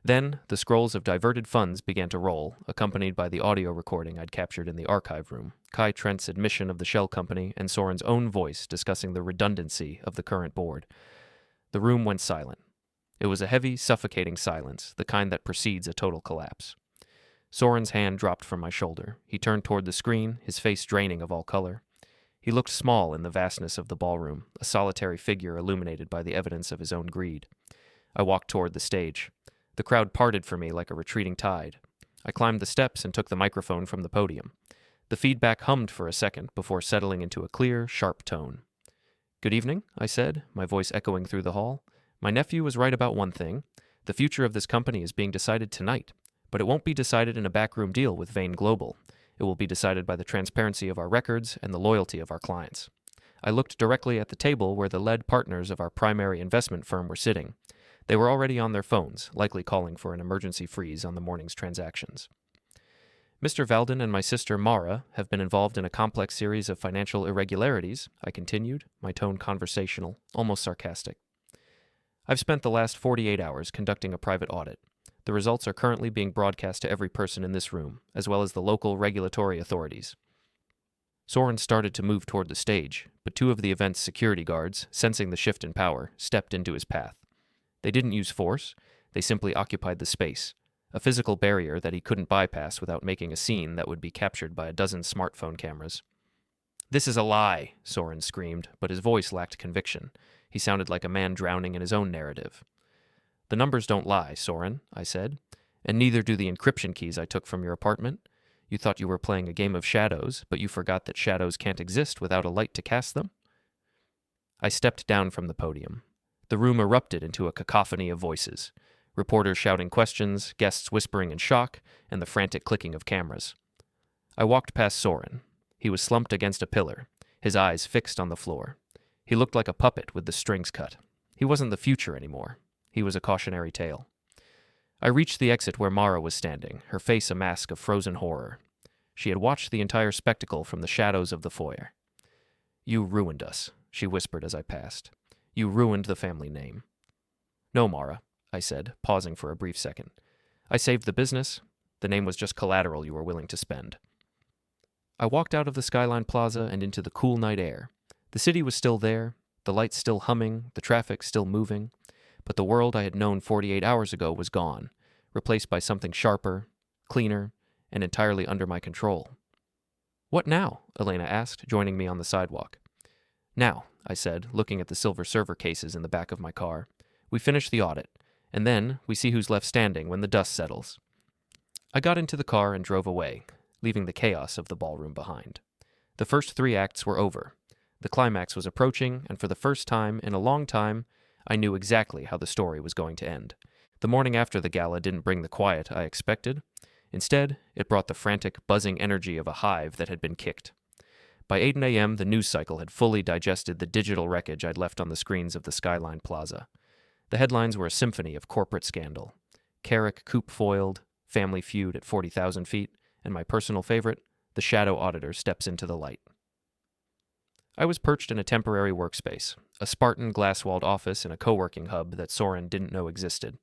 Then, the scrolls of diverted funds began to roll, accompanied by the audio recording I'd captured in the archive room, Trent's admission of the shell company, and Soren's own voice discussing the redundancy of the current board. The room went silent. It was a heavy, suffocating silence, the kind that precedes a total collapse. Soren's hand dropped from my shoulder. He turned toward the screen, his face draining of all color. He looked small in the vastness of the ballroom, a solitary figure illuminated by the evidence of his own greed. I walked toward the stage. The crowd parted for me like a retreating tide. I climbed the steps and took the microphone from the podium. The feedback hummed for a second before settling into a clear, sharp tone. "Good evening," I said, my voice echoing through the hall. "My nephew was right about one thing. The future of this company is being decided tonight. But it won't be decided in a backroom deal with Vane Global. It will be decided by the transparency of our records and the loyalty of our clients." I looked directly at the table where the lead partners of our primary investment firm were sitting. They were already on their phones, likely calling for an emergency freeze on the morning's transactions. "Mr. Valden and my sister Mara have been involved in a complex series of financial irregularities," I continued, my tone conversational, almost sarcastic. "I've spent the last 48 hours conducting a private audit. The results are currently being broadcast to every person in this room, as well as the local regulatory authorities." Soren started to move toward the stage, but two of the event's security guards, sensing the shift in power, stepped into his path. They didn't use force, they simply occupied the space, a physical barrier that he couldn't bypass without making a scene that would be captured by a dozen smartphone cameras. "This is a lie," Soren screamed, but his voice lacked conviction. He sounded like a man drowning in his own narrative. "The numbers don't lie, Soren," I said, "and neither do the encryption keys I took from your apartment. You thought you were playing a game of shadows, but you forgot that shadows can't exist without a light to cast them." I stepped down from the podium. The room erupted into a cacophony of voices, reporters shouting questions, guests whispering in shock, and the frantic clicking of cameras. I walked past Soren. He was slumped against a pillar, his eyes fixed on the floor. He looked like a puppet with the strings cut. He wasn't the future anymore. He was a cautionary tale. I reached the exit where Mara was standing, her face a mask of frozen horror. She had watched the entire spectacle from the shadows of the foyer. "You ruined us," she whispered as I passed. "You ruined the family name." "No, Mara," I said, pausing for a brief second. "I saved the business. The name was just collateral you were willing to spend." I walked out of the Skyline Plaza and into the cool night air. The city was still there, the lights still humming, the traffic still moving. But the world I had known 48 hours ago was gone, replaced by something sharper, cleaner, and entirely under my control. "What now?" Elena asked, joining me on the sidewalk. "Now," I said, looking at the silver server cases in the back of my car, "we finish the audit, and then we see who's left standing when the dust settles." I got into the car and drove away, leaving the chaos of the ballroom behind. The first 3 acts were over. The climax was approaching, and for the first time in a long time, I knew exactly how the story was going to end. The morning after the gala didn't bring the quiet I expected. Instead, it brought the frantic, buzzing energy of a hive that had been kicked. By 8 a.m., the news cycle had fully digested the digital wreckage I'd left on the screens of the Skyline Plaza. The headlines were a symphony of corporate scandal. Kerrick coup foiled, family feud at 40,000 feet, and my personal favorite, the shadow auditor steps into the light. I was perched in a temporary workspace, a Spartan glass-walled office in a co-working hub that Soren didn't know existed.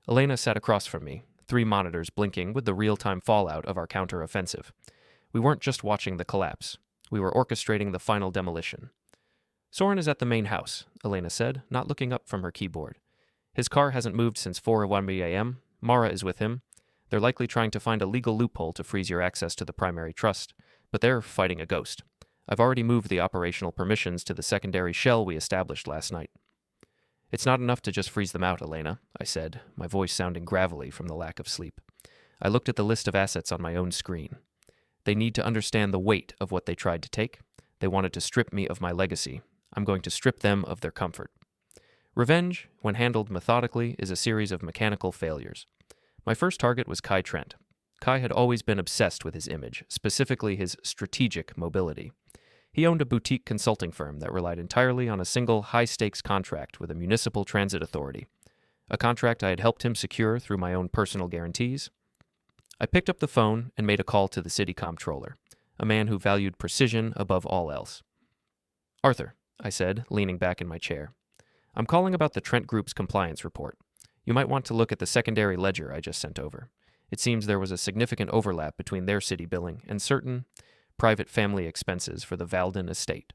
Elena sat across from me, 3 monitors blinking with the real-time fallout of our counter-offensive. We weren't just watching the collapse. We were orchestrating the final demolition. "Soren is at the main house," Elena said, not looking up from her keyboard. "His car hasn't moved since 4:01 a.m. Mara is with him. They're likely trying to find a legal loophole to freeze your access to the primary trust, but they're fighting a ghost. I've already moved the operational permissions to the secondary shell we established last night." "It's not enough to just freeze them out, Elena," I said, my voice sounding gravelly from the lack of sleep. I looked at the list of assets on my own screen. "They need to understand the weight of what they tried to take. They wanted to strip me of my legacy. I'm going to strip them of their comfort." Revenge, when handled methodically, is a series of mechanical failures. My first target was Trent. Kai had always been obsessed with his image, specifically his strategic mobility. He owned a boutique consulting firm that relied entirely on a single high-stakes contract with a municipal transit authority, a contract I had helped him secure through my own personal guarantees. I picked up the phone and made a call to the city comptroller, a man who valued precision above all else. "Arthur," I said, leaning back in my chair, "I'm calling about the Trent Group's compliance report. You might want to look at the secondary ledger I just sent over. It seems there was a significant overlap between their city billing and certain private family expenses for the Valden estate.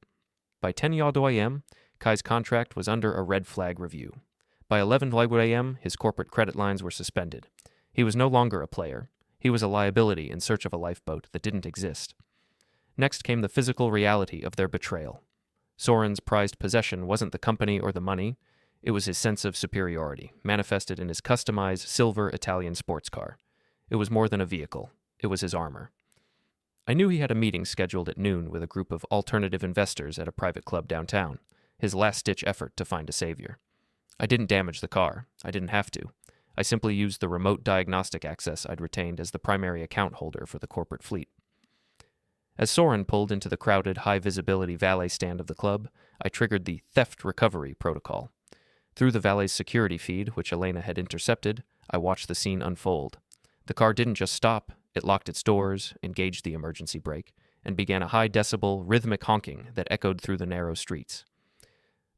By 10 a.m., Kai's contract was under a red flag review. By 11 a.m., his corporate credit lines were suspended. He was no longer a player. He was a liability in search of a lifeboat that didn't exist. Next came the physical reality of their betrayal. Soren's prized possession wasn't the company or the money. It was his sense of superiority, manifested in his customized silver Italian sports car. It was more than a vehicle. It was his armor. I knew he had a meeting scheduled at noon with a group of alternative investors at a private club downtown, his last-ditch effort to find a savior. I didn't damage the car. I didn't have to. I simply used the remote diagnostic access I'd retained as the primary account holder for the corporate fleet. As Soren pulled into the crowded, high-visibility valet stand of the club, I triggered the theft recovery protocol. Through the valet's security feed, which Elena had intercepted, I watched the scene unfold. The car didn't just stop. It locked its doors, engaged the emergency brake, and began a high-decibel, rhythmic honking that echoed through the narrow streets.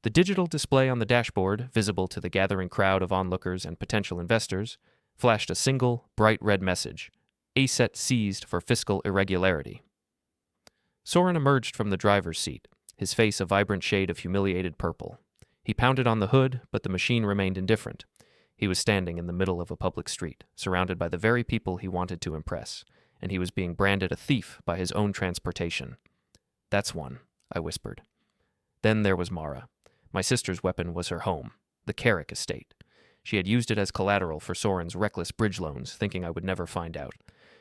The digital display on the dashboard, visible to the gathering crowd of onlookers and potential investors, flashed a single, bright red message: "Asset seized for fiscal irregularity." Soren emerged from the driver's seat, his face a vibrant shade of humiliated purple. He pounded on the hood, but the machine remained indifferent. He was standing in the middle of a public street, surrounded by the very people he wanted to impress, and he was being branded a thief by his own transportation. "That's one," I whispered. Then there was Mara. My sister's weapon was her home, the Kerrick estate. She had used it as collateral for Soren's reckless bridge loans, thinking I would never find out.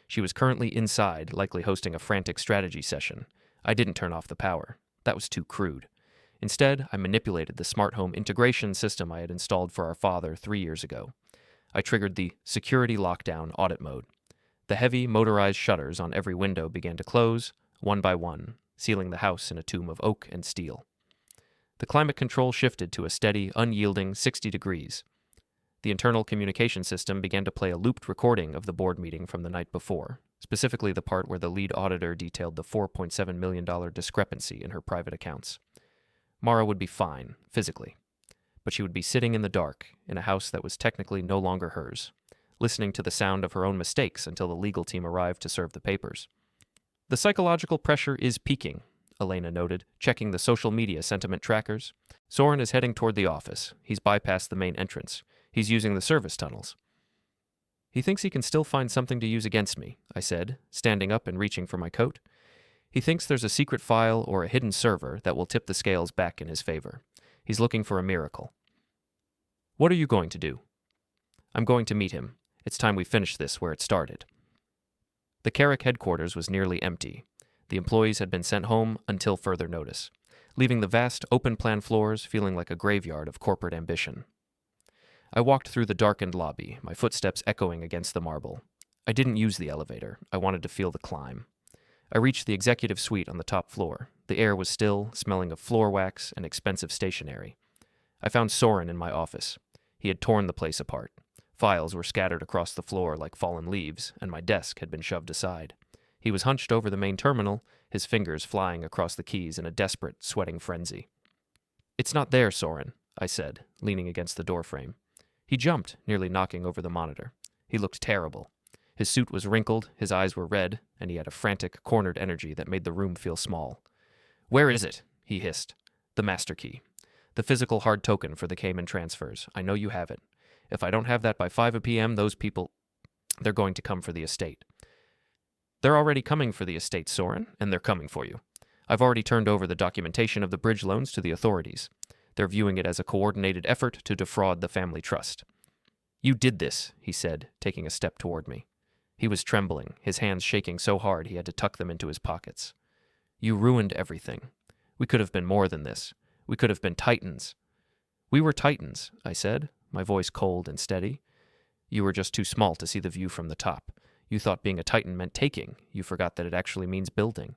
She was currently inside, likely hosting a frantic strategy session. I didn't turn off the power. That was too crude. Instead, I manipulated the smart home integration system I had installed for our father 3 years ago. I triggered the security lockdown audit mode. The heavy, motorized shutters on every window began to close, one by one, sealing the house in a tomb of oak and steel. The climate control shifted to a steady, unyielding 60 degrees. The internal communication system began to play a looped recording of the board meeting from the night before, specifically the part where the lead auditor detailed the $4.7 million discrepancy in her private accounts. Mara would be fine, physically, but she would be sitting in the dark in a house that was technically no longer hers, listening to the sound of her own mistakes until the legal team arrived to serve the papers. "The psychological pressure is peaking," Elena noted, checking the social media sentiment trackers. "Soren is heading toward the office. He's bypassed the main entrance. He's using the service tunnels." He thinks he can still find something to use against me, I said, standing up and reaching for my coat. He thinks there's a secret file or a hidden server that will tip the scales back in his favor. He's looking for a miracle. What are you going to do? I'm going to meet him. It's time we finish this where it started. The Kerrick headquarters was nearly empty. The employees had been sent home until further notice, leaving the vast open-plan floors feeling like a graveyard of corporate ambition. I walked through the darkened lobby, my footsteps echoing against the marble. I didn't use the elevator. I wanted to feel the climb. I reached the executive suite on the top floor. The air was still, smelling of floor wax and expensive stationery. I found Soren in my office. He had torn the place apart. Files were scattered across the floor like fallen leaves, and my desk had been shoved aside. He was hunched over the main terminal, his fingers flying across the keys in a desperate, sweating frenzy. It's not there, Soren, I said, leaning against the doorframe. He jumped, nearly knocking over the monitor. He looked terrible. His suit was wrinkled, his eyes were red, and he had a frantic, cornered energy that made the room feel small. Where is it? He hissed. The master key. The physical hard token for the Cayman transfers. I know you have it. If I don't have that by 5 p.m., those people, they're going to come for the estate. They're already coming for the estate, Soren, and they're coming for you. I've already turned over the documentation of the bridge loans to the authorities. They're viewing it as a coordinated effort to defraud the family trust. You did this, he said, taking a step toward me. He was trembling, his hands shaking so hard he had to tuck them into his pockets. You ruined everything. We could have been more than this. We could have been titans. We were titans, I said, my voice cold and steady. You were just too small to see the view from the top. You thought being a titan meant taking. You forgot that it actually means building.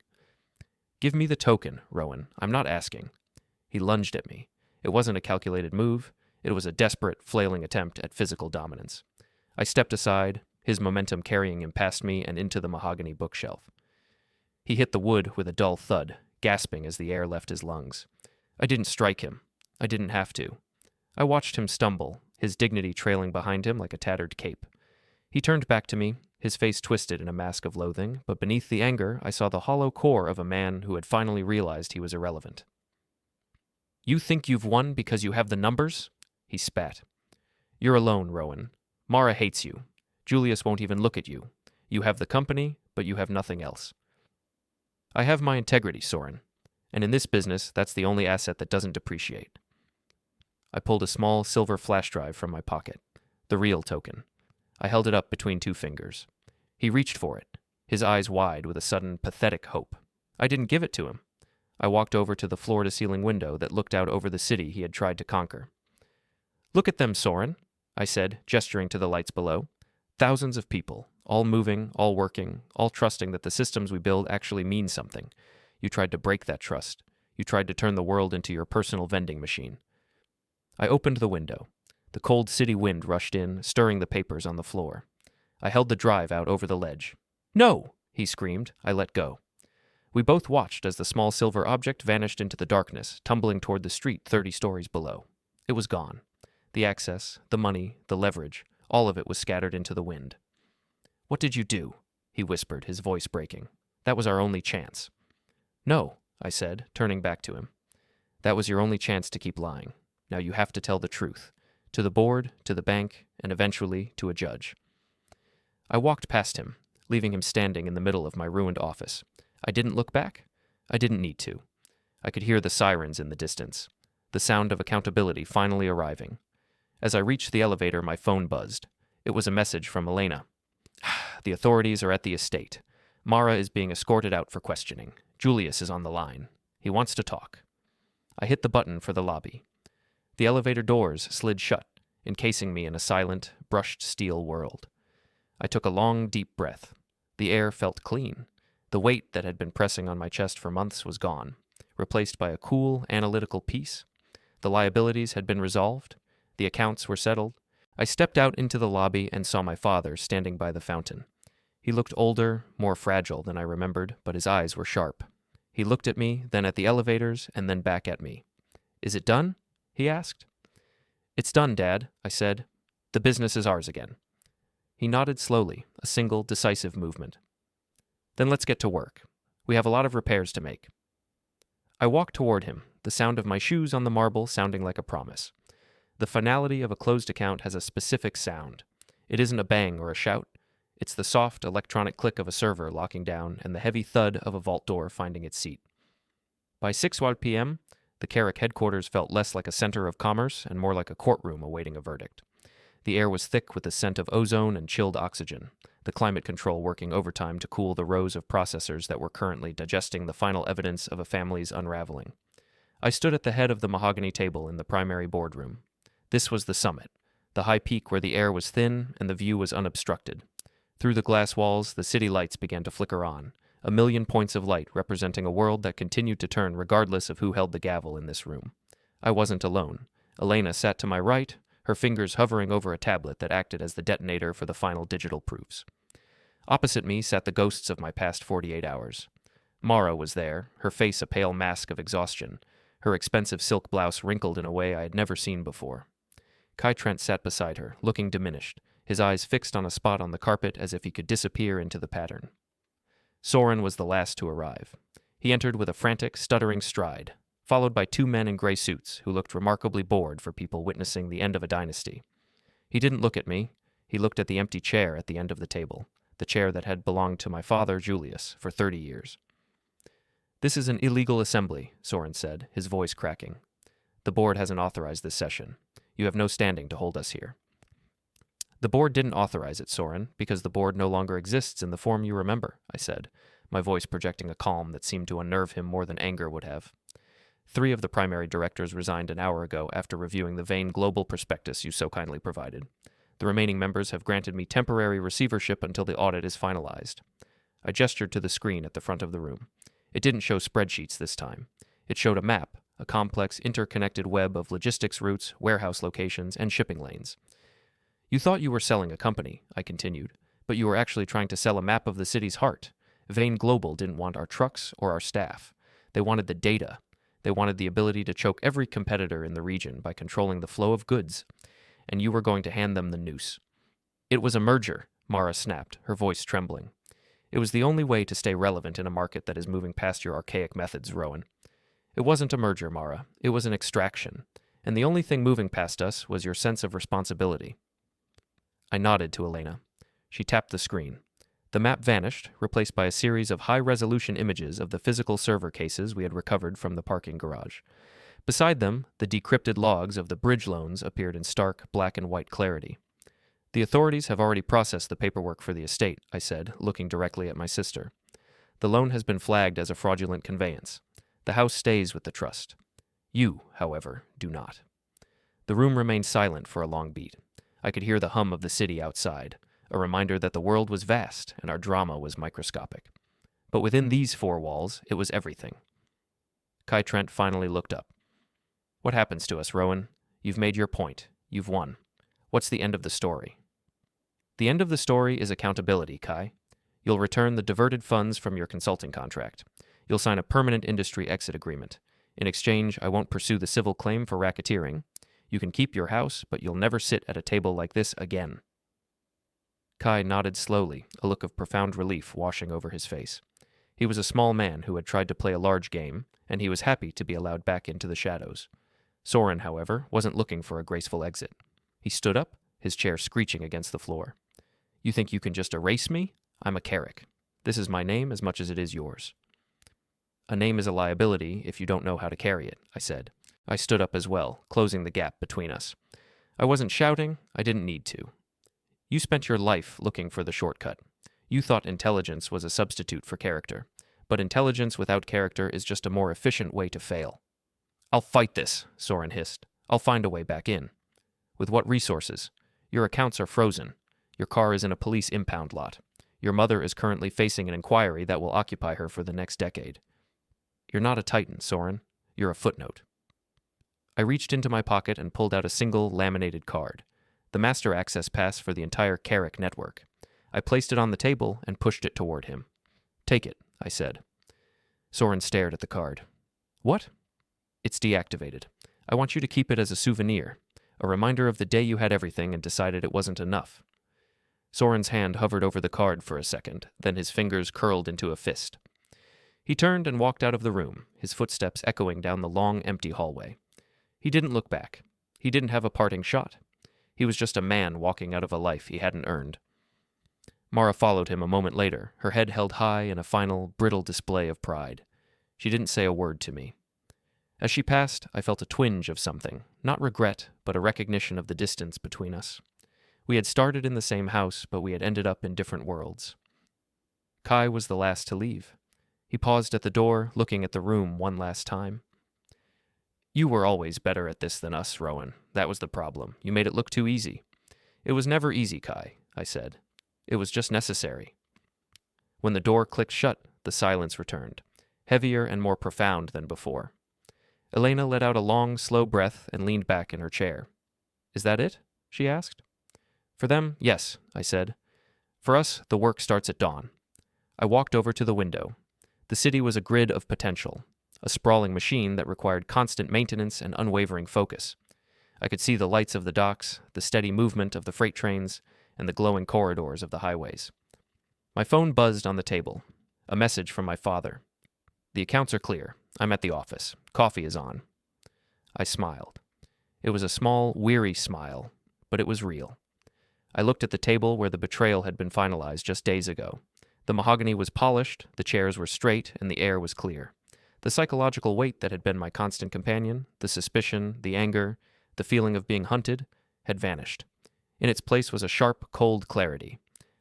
Give me the token, Rowan. I'm not asking. He lunged at me. It wasn't a calculated move. It was a desperate, flailing attempt at physical dominance. I stepped aside, his momentum carrying him past me and into the mahogany bookshelf. He hit the wood with a dull thud, gasping as the air left his lungs. I didn't strike him. I didn't have to. I watched him stumble, his dignity trailing behind him like a tattered cape. He turned back to me, his face twisted in a mask of loathing, but beneath the anger I saw the hollow core of a man who had finally realized he was irrelevant. You think you've won because you have the numbers? He spat. You're alone, Rowan. Mara hates you. Julius won't even look at you. You have the company, but you have nothing else. I have my integrity, Soren, and in this business, that's the only asset that doesn't depreciate. I pulled a small silver flash drive from my pocket, the real token. I held it up between two fingers. He reached for it, his eyes wide with a sudden, pathetic hope. I didn't give it to him. I walked over to the floor-to-ceiling window that looked out over the city he had tried to conquer. Look at them, Soren, I said, gesturing to the lights below. Thousands of people, all moving, all working, all trusting that the systems we build actually mean something. You tried to break that trust. You tried to turn the world into your personal vending machine. I opened the window. The cold city wind rushed in, stirring the papers on the floor. I held the drive out over the ledge. No! He screamed. I let go. We both watched as the small silver object vanished into the darkness, tumbling toward the street 30 stories below. It was gone. The access, the money, the leverage, all of it was scattered into the wind. What did you do? He whispered, his voice breaking. That was our only chance. No, I said, turning back to him. That was your only chance to keep lying. Now you have to tell the truth. To the board, to the bank, and eventually to a judge. I walked past him, leaving him standing in the middle of my ruined office. I didn't look back. I didn't need to. I could hear the sirens in the distance, the sound of accountability finally arriving. As I reached the elevator, my phone buzzed. It was a message from Elena. The authorities are at the estate. Mara is being escorted out for questioning. Julius is on the line. He wants to talk. I hit the button for the lobby. The elevator doors slid shut, encasing me in a silent, brushed steel world. I took a long, deep breath. The air felt clean. The weight that had been pressing on my chest for months was gone, replaced by a cool, analytical peace. The liabilities had been resolved. The accounts were settled. I stepped out into the lobby and saw my father standing by the fountain. He looked older, more fragile than I remembered, but his eyes were sharp. He looked at me, then at the elevators, and then back at me. Is it done? He asked. It's done, Dad, I said. The business is ours again. He nodded slowly, a single, decisive movement. Then let's get to work. We have a lot of repairs to make. I walked toward him, the sound of my shoes on the marble sounding like a promise. The finality of a closed account has a specific sound. It isn't a bang or a shout. It's the soft, electronic click of a server locking down and the heavy thud of a vault door finding its seat. By 6 p.m., the Kerrick headquarters felt less like a center of commerce and more like a courtroom awaiting a verdict. The air was thick with the scent of ozone and chilled oxygen, the climate control working overtime to cool the rows of processors that were currently digesting the final evidence of a family's unraveling. I stood at the head of the mahogany table in the primary boardroom. This was the summit, the high peak where the air was thin and the view was unobstructed. Through the glass walls, the city lights began to flicker on, a million points of light representing a world that continued to turn regardless of who held the gavel in this room. I wasn't alone. Elena sat to my right, her fingers hovering over a tablet that acted as the detonator for the final digital proofs. Opposite me sat the ghosts of my past 48 hours. Mara was there, her face a pale mask of exhaustion, her expensive silk blouse wrinkled in a way I had never seen before. Trent sat beside her, looking diminished, his eyes fixed on a spot on the carpet as if he could disappear into the pattern. Soren was the last to arrive. He entered with a frantic, stuttering stride, followed by 2 men in gray suits who looked remarkably bored for people witnessing the end of a dynasty. He didn't look at me. He looked at the empty chair at the end of the table, the chair that had belonged to my father, Julius, for 30 years. "This is an illegal assembly," Soren said, his voice cracking. "The board hasn't authorized this session. You have no standing to hold us here." "The board didn't authorize it, Soren, because the board no longer exists in the form you remember," I said, my voice projecting a calm that seemed to unnerve him more than anger would have. 3 of the primary directors resigned an hour ago after reviewing the vain global prospectus you so kindly provided. The remaining members have granted me temporary receivership until the audit is finalized. I gestured to the screen at the front of the room. It didn't show spreadsheets this time. It showed a map, a complex, interconnected web of logistics routes, warehouse locations, and shipping lanes. "You thought you were selling a company," I continued, "but you were actually trying to sell a map of the city's heart. Vane Global didn't want our trucks or our staff. They wanted the data. They wanted the ability to choke every competitor in the region by controlling the flow of goods. And you were going to hand them the noose." "It was a merger," Mara snapped, her voice trembling. "It was the only way to stay relevant in a market that is moving past your archaic methods, Rowan. It wasn't a merger, Mara. It was an extraction. And the only thing moving past us was your sense of responsibility." I nodded to Elena. She tapped the screen. The map vanished, replaced by a series of high-resolution images of the physical server cases we had recovered from the parking garage. Beside them, the decrypted logs of the bridge loans appeared in stark black and white clarity. "The authorities have already processed the paperwork for the estate," I said, looking directly at my sister. "The loan has been flagged as a fraudulent conveyance. The house stays with the trust. You, however, do not." The room remained silent for a long beat. I could hear the hum of the city outside, a reminder that the world was vast and our drama was microscopic. But within these 4 walls, it was everything. Trent finally looked up. "What happens to us, Rowan? You've made your point. You've won. What's the end of the story?" "The end of the story is accountability, Kai. You'll return the diverted funds from your consulting contract. You'll sign a permanent industry exit agreement. In exchange, I won't pursue the civil claim for racketeering. You can keep your house, but you'll never sit at a table like this again." Kai nodded slowly, a look of profound relief washing over his face. He was a small man who had tried to play a large game, and he was happy to be allowed back into the shadows. Soren, however, wasn't looking for a graceful exit. He stood up, his chair screeching against the floor. "You think you can just erase me? I'm a Kerrick. This is my name as much as it is yours." "A name is a liability if you don't know how to carry it," I said. I stood up as well, closing the gap between us. I wasn't shouting. I didn't need to. "You spent your life looking for the shortcut. You thought intelligence was a substitute for character. But intelligence without character is just a more efficient way to fail." "I'll fight this," Soren hissed. "I'll find a way back in." "With what resources? Your accounts are frozen. Your car is in a police impound lot. Your mother is currently facing an inquiry that will occupy her for the next decade. You're not a titan, Soren. You're a footnote." I reached into my pocket and pulled out a single laminated card, the master access pass for the entire Kerrick network. I placed it on the table and pushed it toward him. "Take it," I said. Soren stared at the card. "What?" "It's deactivated. I want you to keep it as a souvenir, a reminder of the day you had everything and decided it wasn't enough." Soren's hand hovered over the card for a second, then his fingers curled into a fist. He turned and walked out of the room, his footsteps echoing down the long, empty hallway. He didn't look back. He didn't have a parting shot. He was just a man walking out of a life he hadn't earned. Mara followed him a moment later, her head held high in a final, brittle display of pride. She didn't say a word to me. As she passed, I felt a twinge of something, not regret, but a recognition of the distance between us. We had started in the same house, but we had ended up in different worlds. Kai was the last to leave. He paused at the door, looking at the room one last time. You were always better at this than us, Rowan. That was the problem. You made it look too easy. It was never easy, Kai, I said. It was just necessary. When the door clicked shut, the silence returned, heavier and more profound than before. Elena let out a long, slow breath and leaned back in her chair. Is that it? She asked. For them, yes, I said. For us, the work starts at dawn. I walked over to the window. The city was a grid of potential, a sprawling machine that required constant maintenance and unwavering focus. I could see the lights of the docks, the steady movement of the freight trains, and the glowing corridors of the highways. My phone buzzed on the table. A message from my father. The accounts are clear. I'm at the office. Coffee is on. I smiled. It was a small, weary smile, but it was real. I looked at the table where the betrayal had been finalized just days ago. The mahogany was polished, the chairs were straight, and the air was clear. The psychological weight that had been my constant companion, the suspicion, the anger, the feeling of being hunted, had vanished. In its place was a sharp, cold clarity.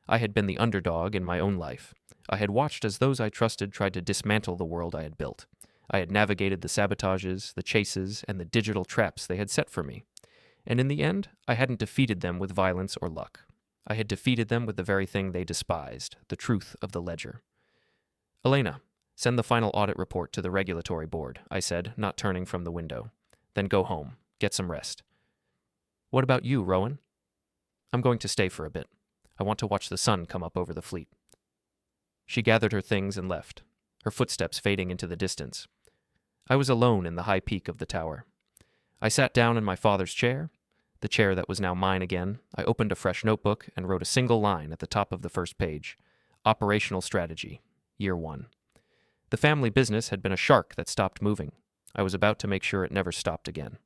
I had been the underdog in my own life. I had watched as those I trusted tried to dismantle the world I had built. I had navigated the sabotages, the chases, and the digital traps they had set for me. And in the end, I hadn't defeated them with violence or luck. I had defeated them with the very thing they despised, the truth of the ledger. Elena, send the final audit report to the regulatory board, I said, not turning from the window. Then go home. Get some rest. What about you, Rowan? I'm going to stay for a bit. I want to watch the sun come up over the fleet. She gathered her things and left, her footsteps fading into the distance. I was alone in the high peak of the tower. I sat down in my father's chair, the chair that was now mine again. I opened a fresh notebook and wrote a single line at the top of the first page. Operational Strategy, Year 1. The family business had been a shark that stopped moving. I was about to make sure it never stopped again.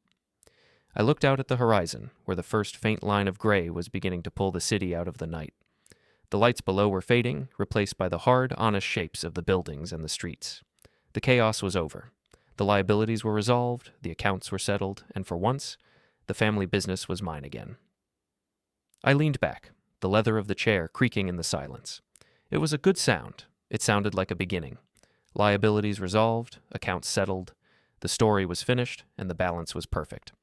I looked out at the horizon, where the first faint line of gray was beginning to pull the city out of the night. The lights below were fading, replaced by the hard, honest shapes of the buildings and the streets. The chaos was over. The liabilities were resolved, the accounts were settled, and for once, the family business was mine again. I leaned back, the leather of the chair creaking in the silence. It was a good sound. It sounded like a beginning. Liabilities resolved, accounts settled. The story was finished, and the balance was perfect.